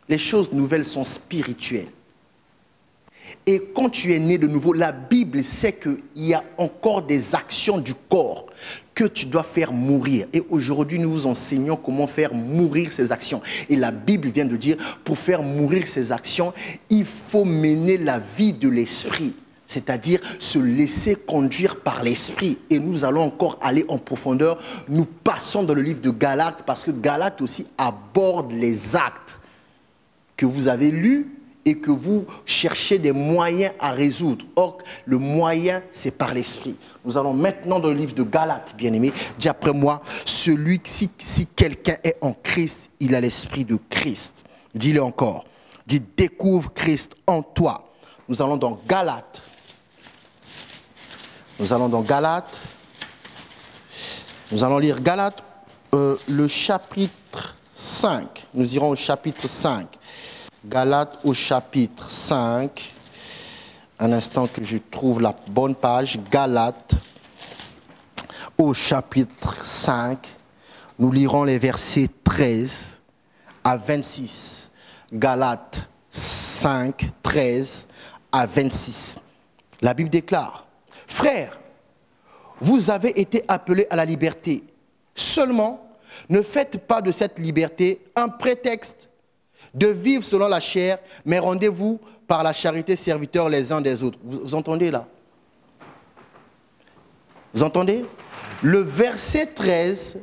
Les choses nouvelles sont spirituelles. Et quand tu es né de nouveau, la Bible sait qu'il y a encore des actions du corps que tu dois faire mourir. Et aujourd'hui, nous vous enseignons comment faire mourir ces actions. Et la Bible vient de dire, pour faire mourir ces actions, il faut mener la vie de l'esprit. C'est-à-dire se laisser conduire par l'esprit. Et nous allons encore aller en profondeur. Nous passons dans le livre de Galates, parce que Galates aussi aborde les actes que vous avez lus et que vous cherchez des moyens à résoudre. Or, le moyen, c'est par l'esprit. Nous allons maintenant dans le livre de Galates, bien-aimés. Dis après moi, si quelqu'un est en Christ, il a l'esprit de Christ. Dis-le encore. Dis, découvre Christ en toi. Nous allons dans Galates. Nous allons dans Galates. Nous allons lire Galates, le chapitre 5. Nous irons au chapitre 5. Galates au chapitre 5. Un instant que je trouve la bonne page. Galates au chapitre 5. Nous lirons les versets 13 à 26. Galates 5, 13 à 26. La Bible déclare, « Frères, vous avez été appelés à la liberté. Seulement, ne faites pas de cette liberté un prétexte de vivre selon la chair, mais rendez-vous par la charité serviteurs les uns des autres. » Vous entendez là? Vous entendez? Le verset 13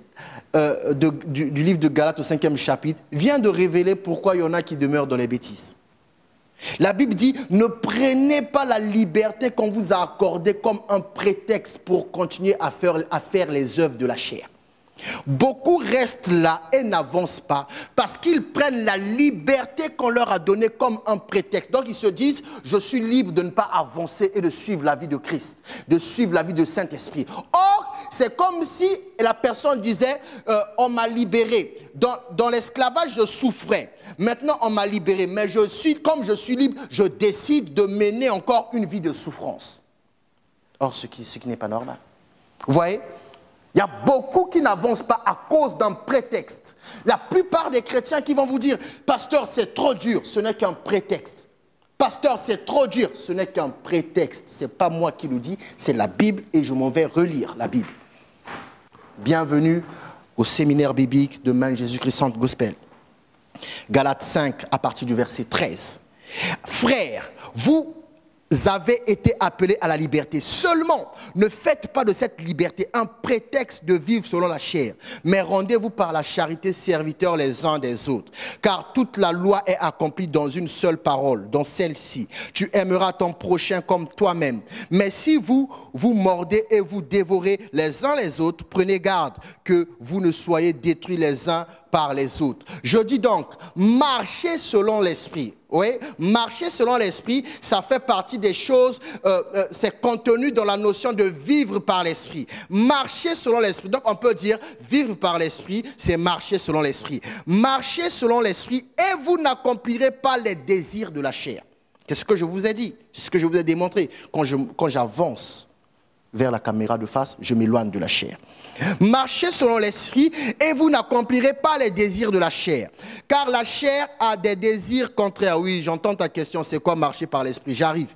du livre de Galates au 5e chapitre vient de révéler pourquoi il y en a qui demeurent dans les bêtises. La Bible dit, ne prenez pas la liberté qu'on vous a accordée comme un prétexte pour continuer à faire les œuvres de la chair. Beaucoup restent là et n'avancent pas parce qu'ils prennent la liberté qu'on leur a donnée comme un prétexte. Donc ils se disent, je suis libre de ne pas avancer et de suivre la vie de Christ, de suivre la vie de Saint-Esprit. Or, c'est comme si la personne disait, on m'a libéré. Dans l'esclavage, je souffrais. Maintenant, on m'a libéré. Mais comme je suis libre, je décide de mener encore une vie de souffrance. Or, ce qui n'est pas normal. Vous voyez ? Il y a beaucoup qui n'avancent pas à cause d'un prétexte. La plupart des chrétiens qui vont vous dire, « Pasteur, c'est trop dur », ce n'est qu'un prétexte. « Pasteur, c'est trop dur », ce n'est qu'un prétexte. Ce n'est pas moi qui le dis, c'est la Bible et je m'en vais relire la Bible. Bienvenue au séminaire biblique de Man Jésus-Christ Centre Gospel. Galates 5 à partir du verset 13. « Frères, vous avez été appelés à la liberté. Seulement, ne faites pas de cette liberté un prétexte de vivre selon la chair, mais rendez-vous par la charité serviteurs les uns des autres. Car toute la loi est accomplie dans une seule parole, dans celle-ci. Tu aimeras ton prochain comme toi-même. Mais si vous mordez et vous dévorez les uns les autres, prenez garde que vous ne soyez détruits les uns par les autres. Je dis donc, marchez selon l'esprit. Oui, marcher selon l'esprit, ça fait partie des choses, c'est contenu dans la notion de vivre par l'esprit. Marcher selon l'esprit, donc on peut dire vivre par l'esprit, c'est marcher selon l'esprit. Marchez selon l'esprit et vous n'accomplirez pas les désirs de la chair. C'est ce que je vous ai dit, c'est ce que je vous ai démontré. Quand j'avance vers la caméra de face, je m'éloigne de la chair. Marchez selon l'esprit et vous n'accomplirez pas les désirs de la chair. Car la chair a des désirs contraires. Oui, j'entends ta question, c'est quoi marcher par l'esprit? J'arrive.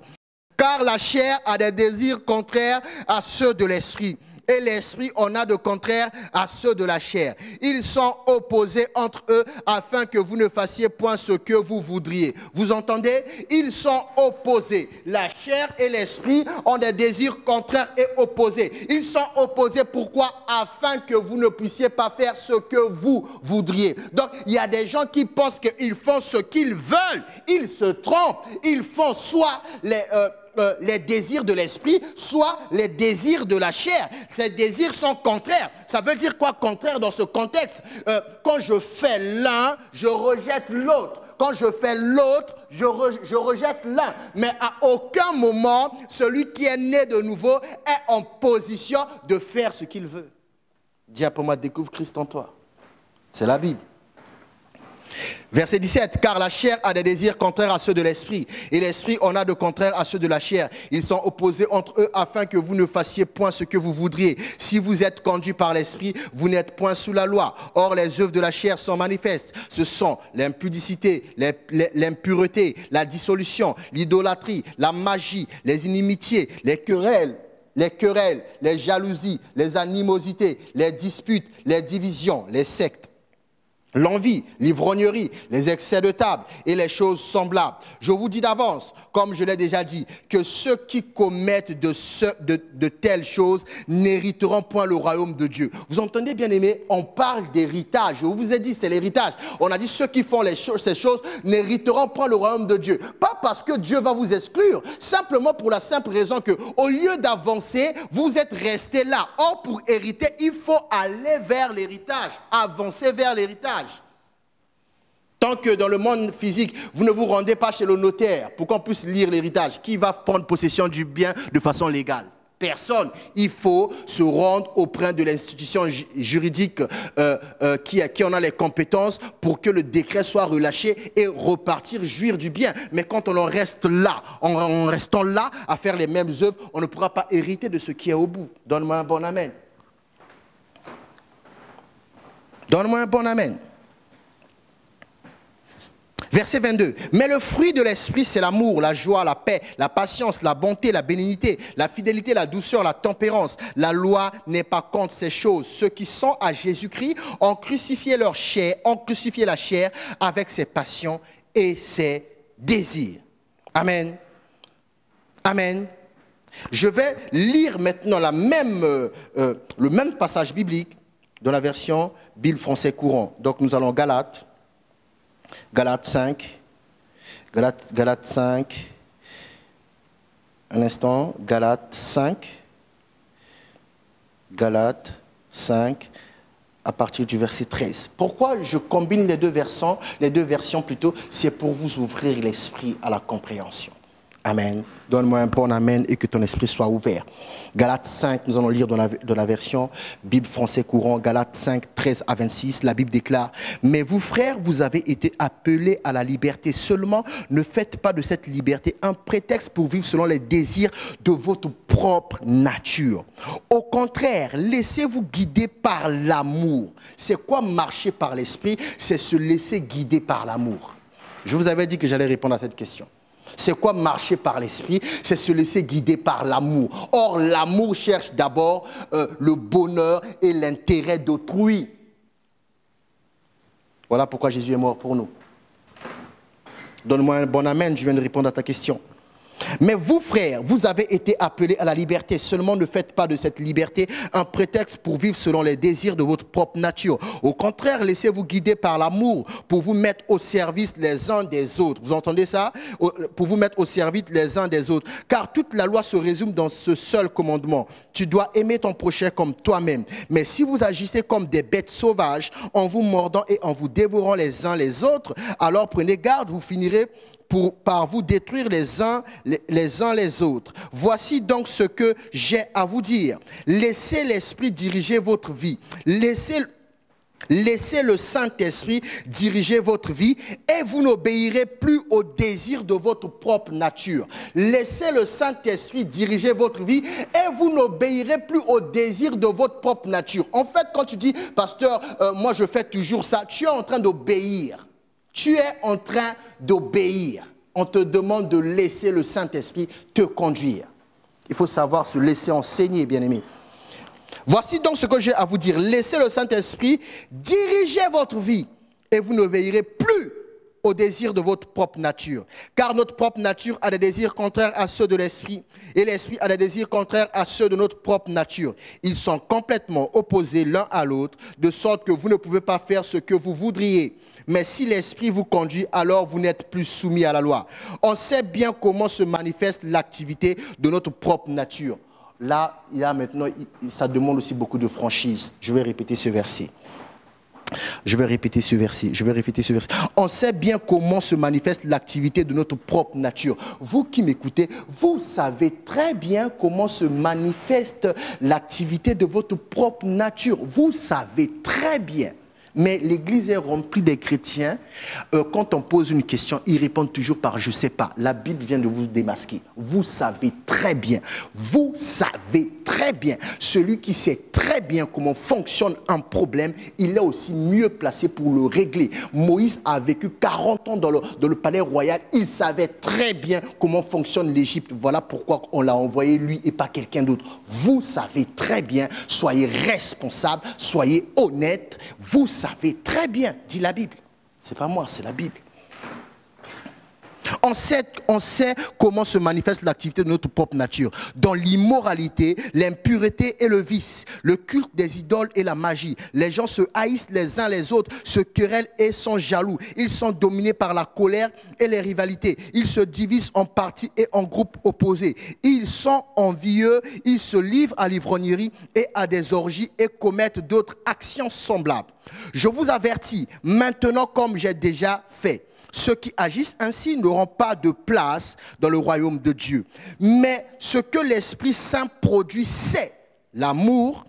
Car la chair a des désirs contraires à ceux de l'esprit. Et l'esprit en a de contraire à ceux de la chair. Ils sont opposés entre eux afin que vous ne fassiez point ce que vous voudriez. Vous entendez? Ils sont opposés. La chair et l'esprit ont des désirs contraires et opposés. Ils sont opposés pourquoi? Afin que vous ne puissiez pas faire ce que vous voudriez. Donc, il y a des gens qui pensent qu'ils font ce qu'ils veulent. Ils se trompent. Ils font soit les désirs de l'esprit, soit les désirs de la chair. Ces désirs sont contraires. Ça veut dire quoi contraire dans ce contexte? Quand je fais l'un, je rejette l'autre. Quand je fais l'autre, je rejette l'un. Mais à aucun moment, celui qui est né de nouveau est en position de faire ce qu'il veut. Dis après moi, découvre Christ en toi. C'est la Bible. Verset 17, car la chair a des désirs contraires à ceux de l'esprit, et l'esprit en a de contraires à ceux de la chair. Ils sont opposés entre eux afin que vous ne fassiez point ce que vous voudriez. Si vous êtes conduits par l'esprit, vous n'êtes point sous la loi. Or, les œuvres de la chair sont manifestes. Ce sont l'impudicité, l'impureté, la dissolution, l'idolâtrie, la magie, les inimitiés, les querelles, les jalousies, les animosités, les disputes, les divisions, les sectes, l'envie, l'ivrognerie, les excès de table et les choses semblables. Je vous dis d'avance, comme je l'ai déjà dit, que ceux qui commettent de telles choses n'hériteront point le royaume de Dieu. Vous entendez, bien aimé, on parle d'héritage. Je vous ai dit, c'est l'héritage. On a dit ceux qui font ces choses n'hériteront point le royaume de Dieu. Pas parce que Dieu va vous exclure, simplement pour la simple raison que, au lieu d'avancer, vous êtes resté là. Or, pour hériter, il faut aller vers l'héritage, avancer vers l'héritage. Tant que dans le monde physique, vous ne vous rendez pas chez le notaire pour qu'on puisse lire l'héritage, qui va prendre possession du bien de façon légale? Personne. Il faut se rendre auprès de l'institution juridique qui en a les compétences pour que le décret soit relâché et repartir jouir du bien. Mais quand on en reste là, en restant là à faire les mêmes œuvres, on ne pourra pas hériter de ce qui est au bout. Donne-moi un bon amen. Donne-moi un bon amen. Verset 22. Mais le fruit de l'esprit, c'est l'amour, la joie, la paix, la patience, la bonté, la bénignité, la fidélité, la douceur, la tempérance. La loi n'est pas contre ces choses. Ceux qui sont à Jésus-Christ ont crucifié leur chair, ont crucifié la chair avec ses passions et ses désirs. Amen. Amen. Je vais lire maintenant le même passage biblique dans la version Bible français courant. Donc nous allons Galates 5, Galates 5, un instant, Galates 5, à partir du verset 13. Pourquoi je combine les deux versions plutôt, c'est pour vous ouvrir l'esprit à la compréhension. Amen. Donne-moi un bon amen et que ton esprit soit ouvert. Galates 5, nous allons lire dans la version Bible français courant, Galates 5, 13 à 26, la Bible déclare: « Mais vous, frères, vous avez été appelés à la liberté. Seulement, ne faites pas de cette liberté un prétexte pour vivre selon les désirs de votre propre nature. Au contraire, laissez-vous guider par l'amour. » C'est quoi marcher par l'esprit? C'est se laisser guider par l'amour. Je vous avais dit que j'allais répondre à cette question. C'est quoi marcher par l'esprit? C'est se laisser guider par l'amour. Or, l'amour cherche d'abord le bonheur et l'intérêt d'autrui. Voilà pourquoi Jésus est mort pour nous. Donne-moi un bon amen, je viens de répondre à ta question. Mais vous, frères, vous avez été appelés à la liberté. Seulement, ne faites pas de cette liberté un prétexte pour vivre selon les désirs de votre propre nature. Au contraire, laissez-vous guider par l'amour pour vous mettre au service les uns des autres. Vous entendez ça? Pour vous mettre au service les uns des autres. Car toute la loi se résume dans ce seul commandement. Tu dois aimer ton prochain comme toi-même. Mais si vous agissez comme des bêtes sauvages, en vous mordant et en vous dévorant les uns les autres, alors prenez garde, vous finirez par vous détruire les uns les autres. Voici donc ce que j'ai à vous dire. Laissez l'Esprit diriger votre vie. Laissez le Saint-Esprit diriger votre vie et vous n'obéirez plus aux désirs de votre propre nature. Laissez le Saint-Esprit diriger votre vie et vous n'obéirez plus aux désirs de votre propre nature. En fait, quand tu dis, pasteur, moi je fais toujours ça, tu es en train d'obéir. Tu es en train d'obéir. On te demande de laisser le Saint-Esprit te conduire. Il faut savoir se laisser enseigner, bien-aimés. Voici donc ce que j'ai à vous dire. Laissez le Saint-Esprit diriger votre vie et vous n'obéirez plus aux désirs de votre propre nature. Car notre propre nature a des désirs contraires à ceux de l'Esprit et l'Esprit a des désirs contraires à ceux de notre propre nature. Ils sont complètement opposés l'un à l'autre, de sorte que vous ne pouvez pas faire ce que vous voudriez. Mais si l'Esprit vous conduit, alors vous n'êtes plus soumis à la loi. On sait bien comment se manifeste l'activité de notre propre nature. Là, maintenant, ça demande aussi beaucoup de franchise. Je vais répéter ce verset. On sait bien comment se manifeste l'activité de notre propre nature. Vous qui m'écoutez, vous savez très bien comment se manifeste l'activité de votre propre nature. Vous savez très bien. Mais l'Église est remplie des chrétiens. Quand on pose une question, ils répondent toujours par « je ne sais pas ». La Bible vient de vous démasquer. Vous savez très bien. Vous savez très bien. Celui qui sait très bien comment fonctionne un problème, il est aussi mieux placé pour le régler. Moïse a vécu 40 ans dans le palais royal. Il savait très bien comment fonctionne l'Égypte. Voilà pourquoi on l'a envoyé lui et pas quelqu'un d'autre. Vous savez très bien. Soyez responsable, soyez honnête. Vous savez très bien, dit la Bible. Ce n'est pas moi, c'est la Bible. On sait comment se manifeste l'activité de notre propre nature. Dans l'immoralité, l'impureté et le vice, le culte des idoles et la magie. Les gens se haïssent les uns les autres, se querellent et sont jaloux. Ils sont dominés par la colère et les rivalités. Ils se divisent en partis et en groupes opposés. Ils sont envieux, ils se livrent à l'ivrognerie et à des orgies et commettent d'autres actions semblables. Je vous avertis, maintenant comme j'ai déjà fait, ceux qui agissent ainsi n'auront pas de place dans le royaume de Dieu. Mais ce que l'Esprit Saint produit, c'est l'amour,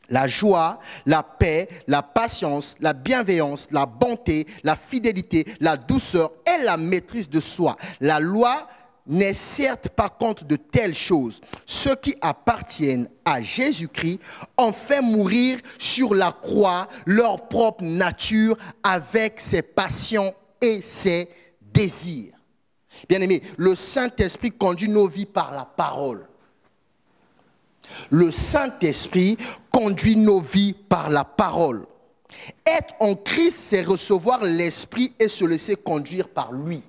la joie, la paix, la patience, la bienveillance, la bonté, la fidélité, la douceur et la maîtrise de soi. La loi n'est certes pas contre de telles choses. Ceux qui appartiennent à Jésus-Christ ont fait mourir sur la croix leur propre nature avec ses passions et ses désirs. Bien-aimés, le Saint-Esprit conduit nos vies par la parole. Le Saint-Esprit conduit nos vies par la parole. Être en Christ, c'est recevoir l'Esprit et se laisser conduire par lui.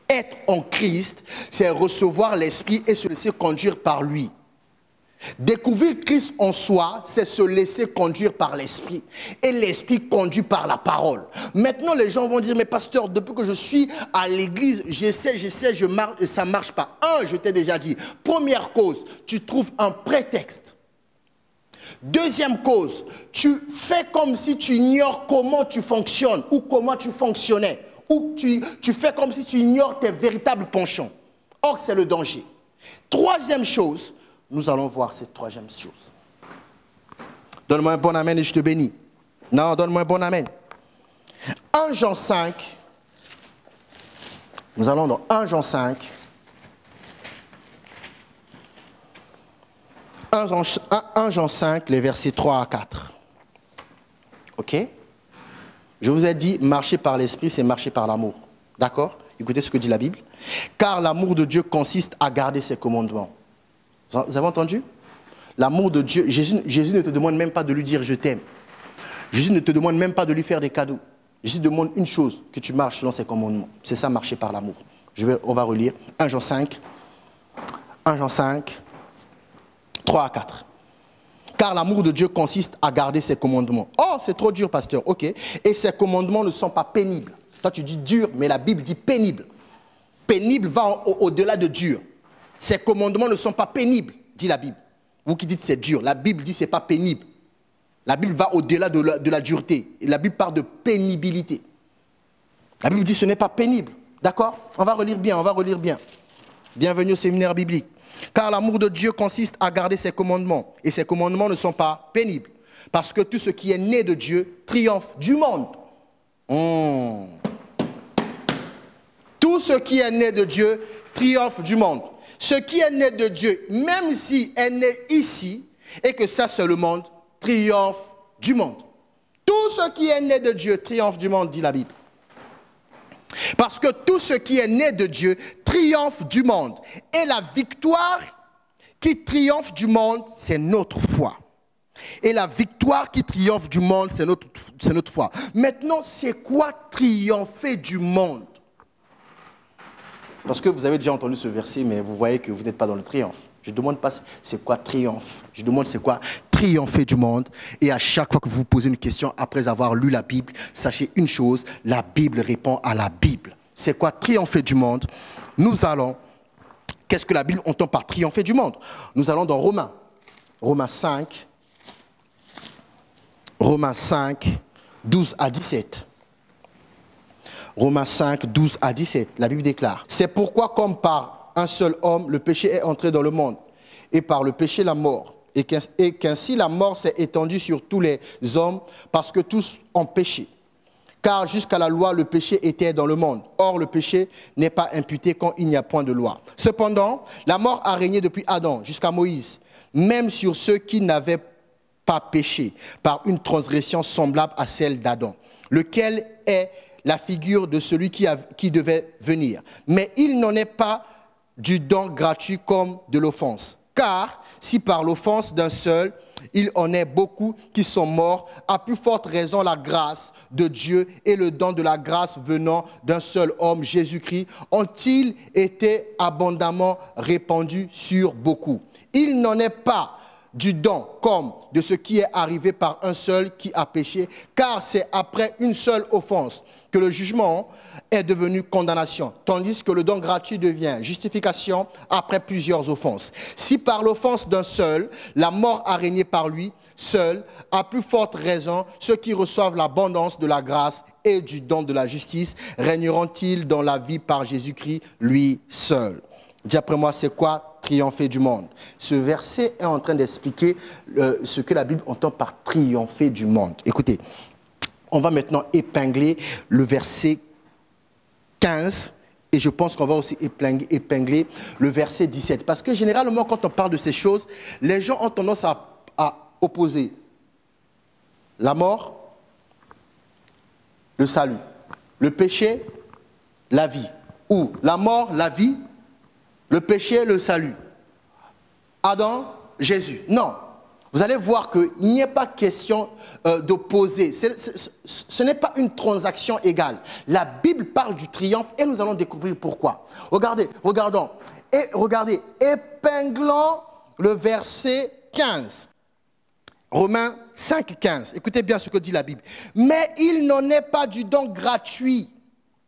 Être en Christ, c'est recevoir l'Esprit et se laisser conduire par lui. Découvrir Christ en soi, c'est se laisser conduire par l'Esprit. Et l'Esprit conduit par la parole. Maintenant, les gens vont dire, mais pasteur, depuis que je suis à l'église, j'essaie, je marche, et ça ne marche pas. Je t'ai déjà dit. Première cause, tu trouves un prétexte. Deuxième cause, tu fais comme si tu ignores comment tu fonctionnes ou comment tu fonctionnais. Ou tu fais comme si tu ignores tes véritables penchants. Or, c'est le danger. Troisième chose, nous allons voir cette troisième chose. Donne-moi un bon amen et je te bénis. Non, donne-moi un bon amen. 1 Jean 5. Nous allons dans 1 Jean 5. 1 Jean 5, les versets 3 à 4. Ok? Je vous ai dit, marcher par l'esprit, c'est marcher par l'amour. D'accord? Écoutez ce que dit la Bible. Car l'amour de Dieu consiste à garder ses commandements. Vous avez entendu? L'amour de Dieu, Jésus ne te demande même pas de lui dire je t'aime. Jésus ne te demande même pas de lui faire des cadeaux. Jésus demande une chose, que tu marches selon ses commandements. C'est ça, marcher par l'amour. On va relire 1 Jean 5, 3 à 4. Car l'amour de Dieu consiste à garder ses commandements. Oh, c'est trop dur, pasteur. Ok. Et ses commandements ne sont pas pénibles. Toi, tu dis dur, mais la Bible dit pénible. Pénible va au-delà de dur. Ses commandements ne sont pas pénibles, dit la Bible. Vous qui dites c'est dur, la Bible dit c'est pas pénible. La Bible va au-delà de la dureté. Et la Bible parle de pénibilité. La Bible dit ce n'est pas pénible. D'accord? On va relire bien, on va relire bien. Bienvenue au séminaire biblique. Car l'amour de Dieu consiste à garder ses commandements. Et ses commandements ne sont pas pénibles. Parce que tout ce qui est né de Dieu triomphe du monde. Tout ce qui est né de Dieu triomphe du monde. Ce qui est né de Dieu, même si est né ici, et que ça c'est le monde, triomphe du monde. Tout ce qui est né de Dieu triomphe du monde, dit la Bible. Parce que tout ce qui est né de Dieu triomphe du monde. Et la victoire qui triomphe du monde, c'est notre foi. Et la victoire qui triomphe du monde, c'est notre foi. Maintenant, c'est quoi triompher du monde? Parce que vous avez déjà entendu ce verset, mais vous voyez que vous n'êtes pas dans le triomphe. Je ne demande pas c'est quoi triomphe. Je demande c'est quoi triompher du monde. Et à chaque fois que vous vous posez une question après avoir lu la Bible, sachez une chose, la Bible répond à la Bible. C'est quoi triompher du monde? Nous allons, qu'est-ce que la Bible entend par triompher du monde? Nous allons dans Romains. Romains 5, 12 à 17. Romains 5, 12 à 17, la Bible déclare. C'est pourquoi comme par un seul homme, le péché est entré dans le monde. Et par le péché, la mort. et qu'ainsi la mort s'est étendue sur tous les hommes parce que tous ont péché. Car jusqu'à la loi, le péché était dans le monde. Or, le péché n'est pas imputé quand il n'y a point de loi. Cependant, la mort a régné depuis Adam jusqu'à Moïse, même sur ceux qui n'avaient pas péché, par une transgression semblable à celle d'Adam, lequel est la figure de celui qui devait venir. Mais il n'en est pas du don gratuit comme de l'offense. Car si par l'offense d'un seul, il en est beaucoup qui sont morts, à plus forte raison la grâce de Dieu et le don de la grâce venant d'un seul homme, Jésus-Christ, ont-ils été abondamment répandus sur beaucoup. Il n'en est pas du don comme de ce qui est arrivé par un seul qui a péché, car c'est après une seule offense que le jugement est devenu condamnation, tandis que le don gratuit devient justification après plusieurs offenses. Si par l'offense d'un seul, la mort a régné par lui seul, à plus forte raison, ceux qui reçoivent l'abondance de la grâce et du don de la justice régneront-ils dans la vie par Jésus-Christ, lui seul. Dis après moi, c'est quoi triompher du monde? Ce verset est en train d'expliquer ce que la Bible entend par triompher du monde. Écoutez, on va maintenant épingler le verset 15 et je pense qu'on va aussi épingler le verset 17. Parce que généralement, quand on parle de ces choses, les gens ont tendance à opposer la mort, le salut, le péché, la vie. Ou la mort, la vie, le péché, le salut. Adam, Jésus. Non. Vous allez voir qu'il n'y a pas question d'opposer. Ce n'est pas une transaction égale. La Bible parle du triomphe et nous allons découvrir pourquoi. Regardons. Et regardez, épinglons le verset 15. Romains 5, 15. Écoutez bien ce que dit la Bible. Mais il n'en est pas du don gratuit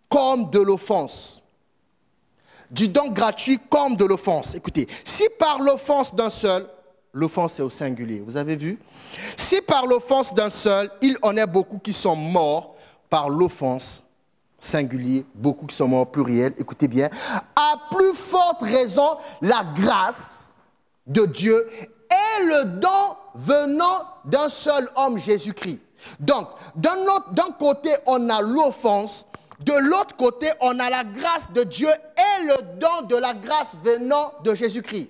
comme de l'offense. Du don gratuit comme de l'offense. Écoutez, si par l'offense d'un seul, l'offense est au singulier, vous avez vu? Si par l'offense d'un seul, il en est beaucoup qui sont morts, par l'offense singulier, beaucoup qui sont morts pluriel, écoutez bien, à plus forte raison, la grâce de Dieu et le don venant d'un seul homme, Jésus-Christ. Donc, d'un côté, on a l'offense, de l'autre côté, on a la grâce de Dieu et le don de la grâce venant de Jésus-Christ.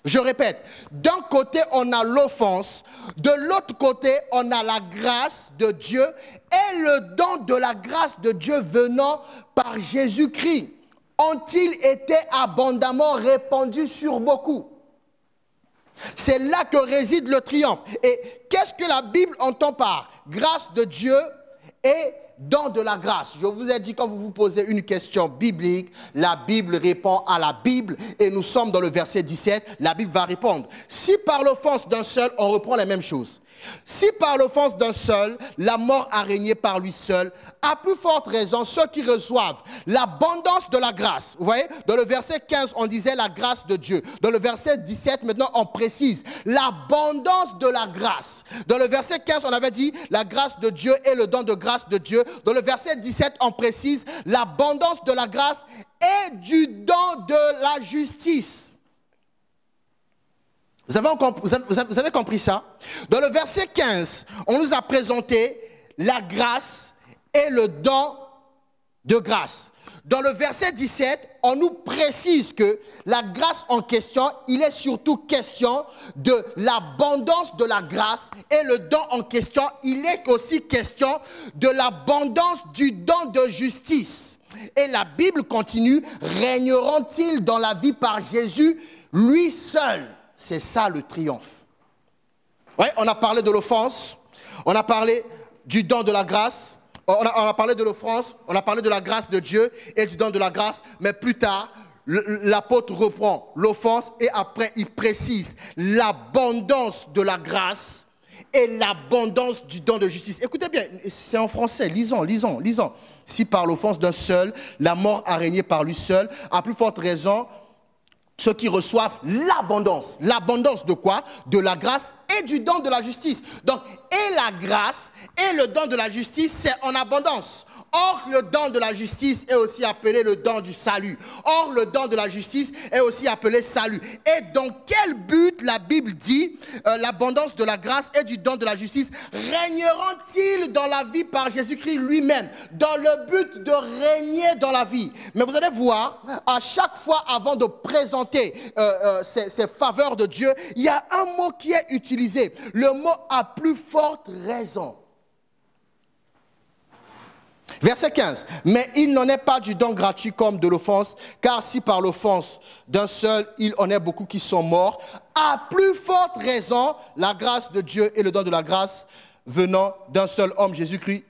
Je répète, d'un côté, on a l'offense, de l'autre côté, on a la grâce de Dieu et le don de la grâce de Dieu venant par Jésus-Christ. Ont-ils été abondamment répandus sur beaucoup? C'est là que réside le triomphe. Et qu'est-ce que la Bible entend par grâce de Dieu et don de la grâce? Je vous ai dit, quand vous vous posez une question biblique, la Bible répond à la Bible et nous sommes dans le verset 17, la Bible va répondre. Si par l'offense d'un seul, on reprend la même chose. Si par l'offense d'un seul, la mort a régné par lui seul, à plus forte raison, ceux qui reçoivent l'abondance de la grâce. Vous voyez, dans le verset 15, on disait la grâce de Dieu. Dans le verset 17, maintenant, on précise l'abondance de la grâce. Dans le verset 15, on avait dit la grâce de Dieu et le don de grâce de Dieu. Dans le verset 17, on précise l'abondance de la grâce et du don de la justice. Vous avez compris ça? Dans le verset 15, on nous a présenté la grâce et le don de grâce. Dans le verset 17, on nous précise que la grâce en question, il est surtout question de l'abondance de la grâce et le don en question, il est aussi question de l'abondance du don de justice. Et la Bible continue, régneront-ils dans la vie par Jésus, lui seul? C'est ça le triomphe. Oui, on a parlé de l'offense, on a parlé du don de la grâce, on a parlé de l'offense, on a parlé de la grâce de Dieu et du don de la grâce, mais plus tard, l'apôtre reprend l'offense et après il précise l'abondance de la grâce et l'abondance du don de justice. Écoutez bien, c'est en français, lisons. Si par l'offense d'un seul, la mort a régné par lui seul, à plus forte raison, ceux qui reçoivent l'abondance. L'abondance de quoi? De la grâce et du don de la justice. Donc, et la grâce et le don de la justice, c'est en abondance. Or, le don de la justice est aussi appelé le don du salut. Or, le don de la justice est aussi appelé salut. Et dans quel but la Bible dit l'abondance de la grâce et du don de la justice régneront-ils dans la vie par Jésus-Christ lui-même, dans le but de régner dans la vie? Mais vous allez voir, à chaque fois avant de présenter ces faveurs de Dieu, il y a un mot qui est utilisé, le mot à plus forte raison. Verset 15. Mais il n'en est pas du don gratuit comme de l'offense, car si par l'offense d'un seul, il en est beaucoup qui sont morts, à plus forte raison, la grâce de Dieu et le don de la grâce venant d'un seul homme, Jésus-Christ,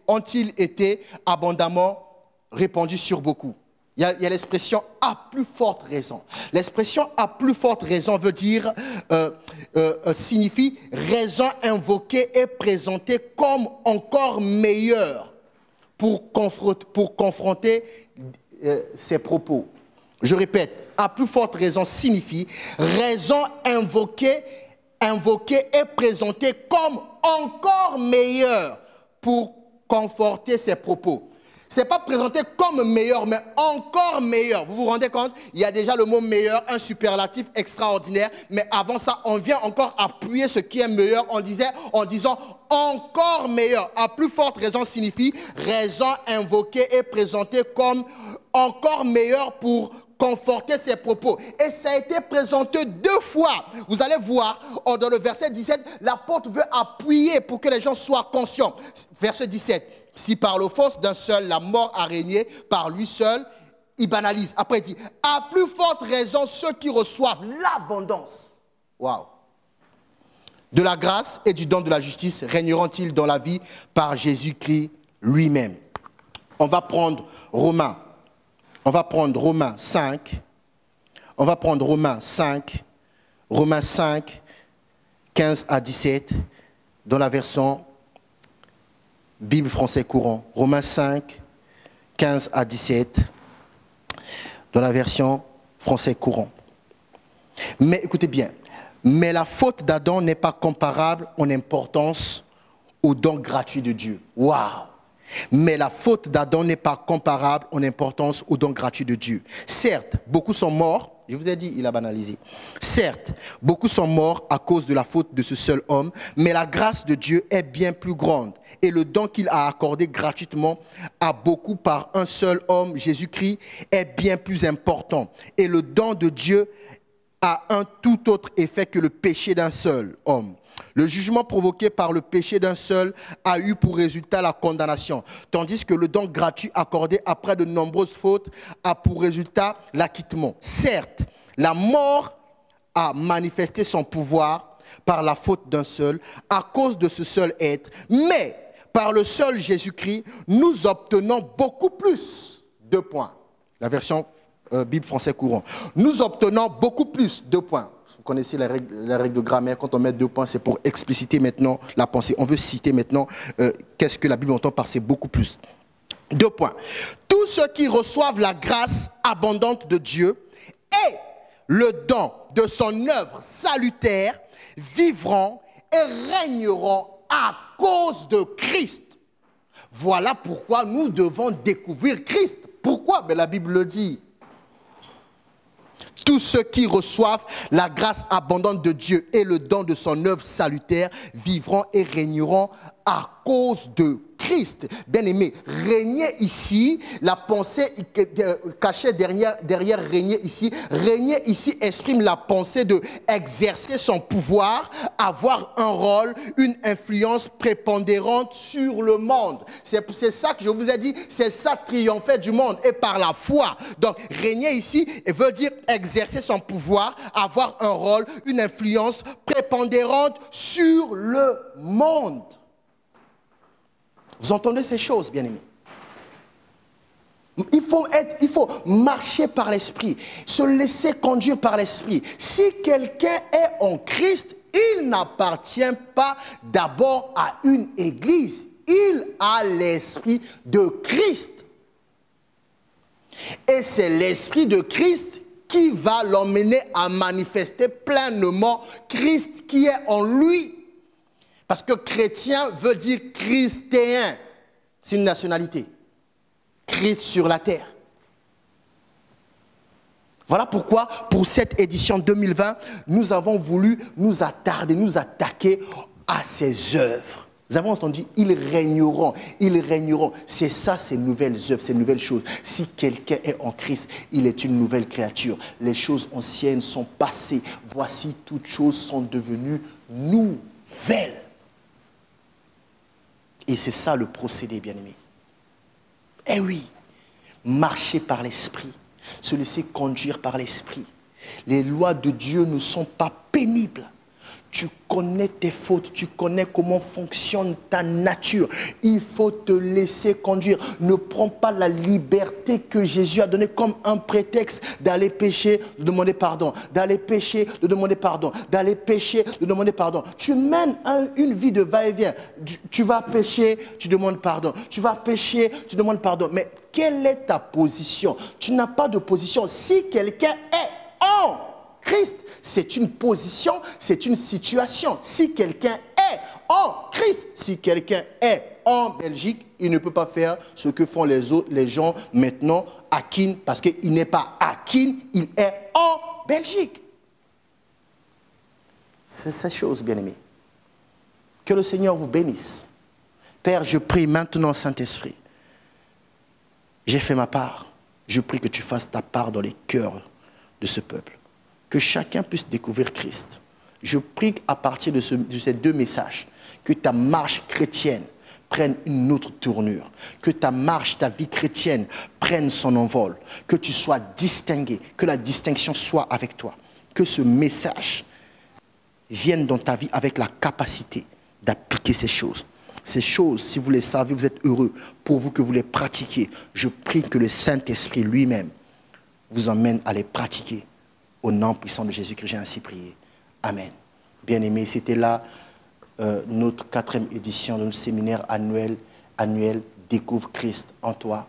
ont-ils été abondamment répandus sur beaucoup. Il y a l'expression « à plus forte raison ». L'expression « à plus forte raison » veut dire, signifie raison invoquée et présentée comme encore meilleure pour confronter ses propos. Je répète, « à plus forte raison » signifie raison invoquée et présentée comme encore meilleure pour conforter ses propos. Ce n'est pas présenté comme meilleur, mais encore meilleur. Vous vous rendez compte? Il y a déjà le mot meilleur, un superlatif extraordinaire. Mais avant ça, on vient encore appuyer ce qui est meilleur en disant encore meilleur. À plus forte raison signifie raison invoquée et présentée comme encore meilleur pour conforter ses propos. Et ça a été présenté 2 fois. Vous allez voir, dans le verset 17, l'apôtre veut appuyer pour que les gens soient conscients. Verset 17. Si par l'offense d'un seul, la mort a régné, par lui seul, il banalise. Après, il dit, à plus forte raison, ceux qui reçoivent l'abondance. Waouh! De la grâce et du don de la justice régneront-ils dans la vie par Jésus-Christ lui-même. On va prendre Romains 5. On va prendre Romains 5, 15 à 17, dans la version Bible français courant. Romains 5, 15 à 17, dans la version français courant. Mais écoutez bien, mais la faute d'Adam n'est pas comparable en importance au don gratuit de Dieu. Waouh! Mais la faute d'Adam n'est pas comparable en importance au don gratuit de Dieu. Certes, beaucoup sont morts. Je vous ai dit, il a banalisé. Certes, beaucoup sont morts à cause de la faute de ce seul homme, mais la grâce de Dieu est bien plus grande. Et le don qu'il a accordé gratuitement à beaucoup par un seul homme, Jésus-Christ, est bien plus important. Et le don de Dieu a un tout autre effet que le péché d'un seul homme. Le jugement provoqué par le péché d'un seul a eu pour résultat la condamnation, tandis que le don gratuit accordé après de nombreuses fautes a pour résultat l'acquittement. Certes, la mort a manifesté son pouvoir par la faute d'un seul, à cause de ce seul être, mais par le seul Jésus-Christ, nous obtenons beaucoup plus. 2 points. La version Bible français courant. Nous obtenons beaucoup plus. 2 points. Vous connaissez la règle de grammaire, quand on met 2 points, c'est pour expliciter maintenant la pensée. On veut citer maintenant qu'est-ce que la Bible entend par c'est beaucoup plus. 2 points. Tous ceux qui reçoivent la grâce abondante de Dieu et le don de son œuvre salutaire vivront et régneront à cause de Christ. Voilà pourquoi nous devons découvrir Christ. Pourquoi? Ben, la Bible le dit. Tous ceux qui reçoivent la grâce abondante de Dieu et le don de son œuvre salutaire vivront et régneront à cause de Christ. Bien aimé, régner ici, la pensée cachée derrière régner ici exprime la pensée de exercer son pouvoir, avoir un rôle, une influence prépondérante sur le monde. C'est ça que je vous ai dit, c'est ça triompher du monde et par la foi. Donc régner ici veut dire exercer son pouvoir, avoir un rôle, une influence prépondérante sur le monde. Vous entendez ces choses, bien-aimés? Il faut marcher par l'esprit, se laisser conduire par l'esprit. Si quelqu'un est en Christ, il n'appartient pas d'abord à une église. Il a l'esprit de Christ. Et c'est l'esprit de Christ qui va l'emmener à manifester pleinement Christ qui est en lui. Parce que chrétien veut dire christéen. C'est une nationalité. Christ sur la terre. Voilà pourquoi, pour cette édition 2020, nous avons voulu nous attarder, nous attaquer à ses œuvres. Nous avons entendu, ils régneront, ils régneront. C'est ça, ces nouvelles œuvres, ces nouvelles choses. Si quelqu'un est en Christ, il est une nouvelle créature. Les choses anciennes sont passées. Voici, toutes choses sont devenues nouvelles. Et c'est ça le procédé, bien-aimé. Eh oui, marcher par l'esprit, se laisser conduire par l'esprit. Les lois de Dieu ne sont pas pénibles. Tu connais tes fautes, tu connais comment fonctionne ta nature. Il faut te laisser conduire. Ne prends pas la liberté que Jésus a donnée comme un prétexte d'aller pécher, de demander pardon. D'aller pécher, de demander pardon. D'aller pécher, de demander pardon. Tu mènes une vie de va-et-vient. Tu vas pécher, tu demandes pardon. Tu vas pécher, tu demandes pardon. Mais quelle est ta position? Tu n'as pas de position. Si quelqu'un est en Christ, c'est une position, c'est une situation. Si quelqu'un est en Christ, si quelqu'un est en Belgique, il ne peut pas faire ce que font les gens maintenant à Kin, parce qu'il n'est pas à Kin, il est en Belgique. C'est cette chose, bien-aimés. Que le Seigneur vous bénisse. Père, je prie maintenant, Saint-Esprit. J'ai fait ma part. Je prie que tu fasses ta part dans les cœurs de ce peuple. Que chacun puisse découvrir Christ. Je prie à partir de ces deux messages, que ta marche chrétienne prenne une autre tournure, que ta marche, ta vie chrétienne prenne son envol, que tu sois distingué, que la distinction soit avec toi, que ce message vienne dans ta vie avec la capacité d'appliquer ces choses. Ces choses, si vous les savez, vous êtes heureux. Pour vous que vous les pratiquiez, je prie que le Saint-Esprit lui-même vous emmène à les pratiquer. Au nom puissant de Jésus-Christ, j'ai ainsi prié. Amen. Bien-aimés, c'était là notre 4e édition de notre séminaire annuel Découvre Christ en toi.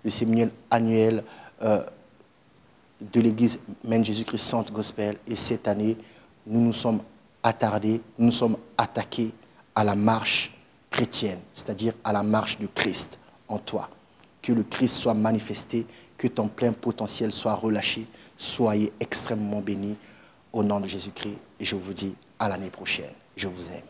Le séminaire annuel de l'église Mène Jésus-Christ Centre Gospel. Et cette année, nous nous sommes attardés, nous nous sommes attaqués à la marche chrétienne, c'est-à-dire à la marche de Christ en toi. Que le Christ soit manifesté, que ton plein potentiel soit relâché. Soyez extrêmement bénis au nom de Jésus-Christ. Et je vous dis à l'année prochaine. Je vous aime.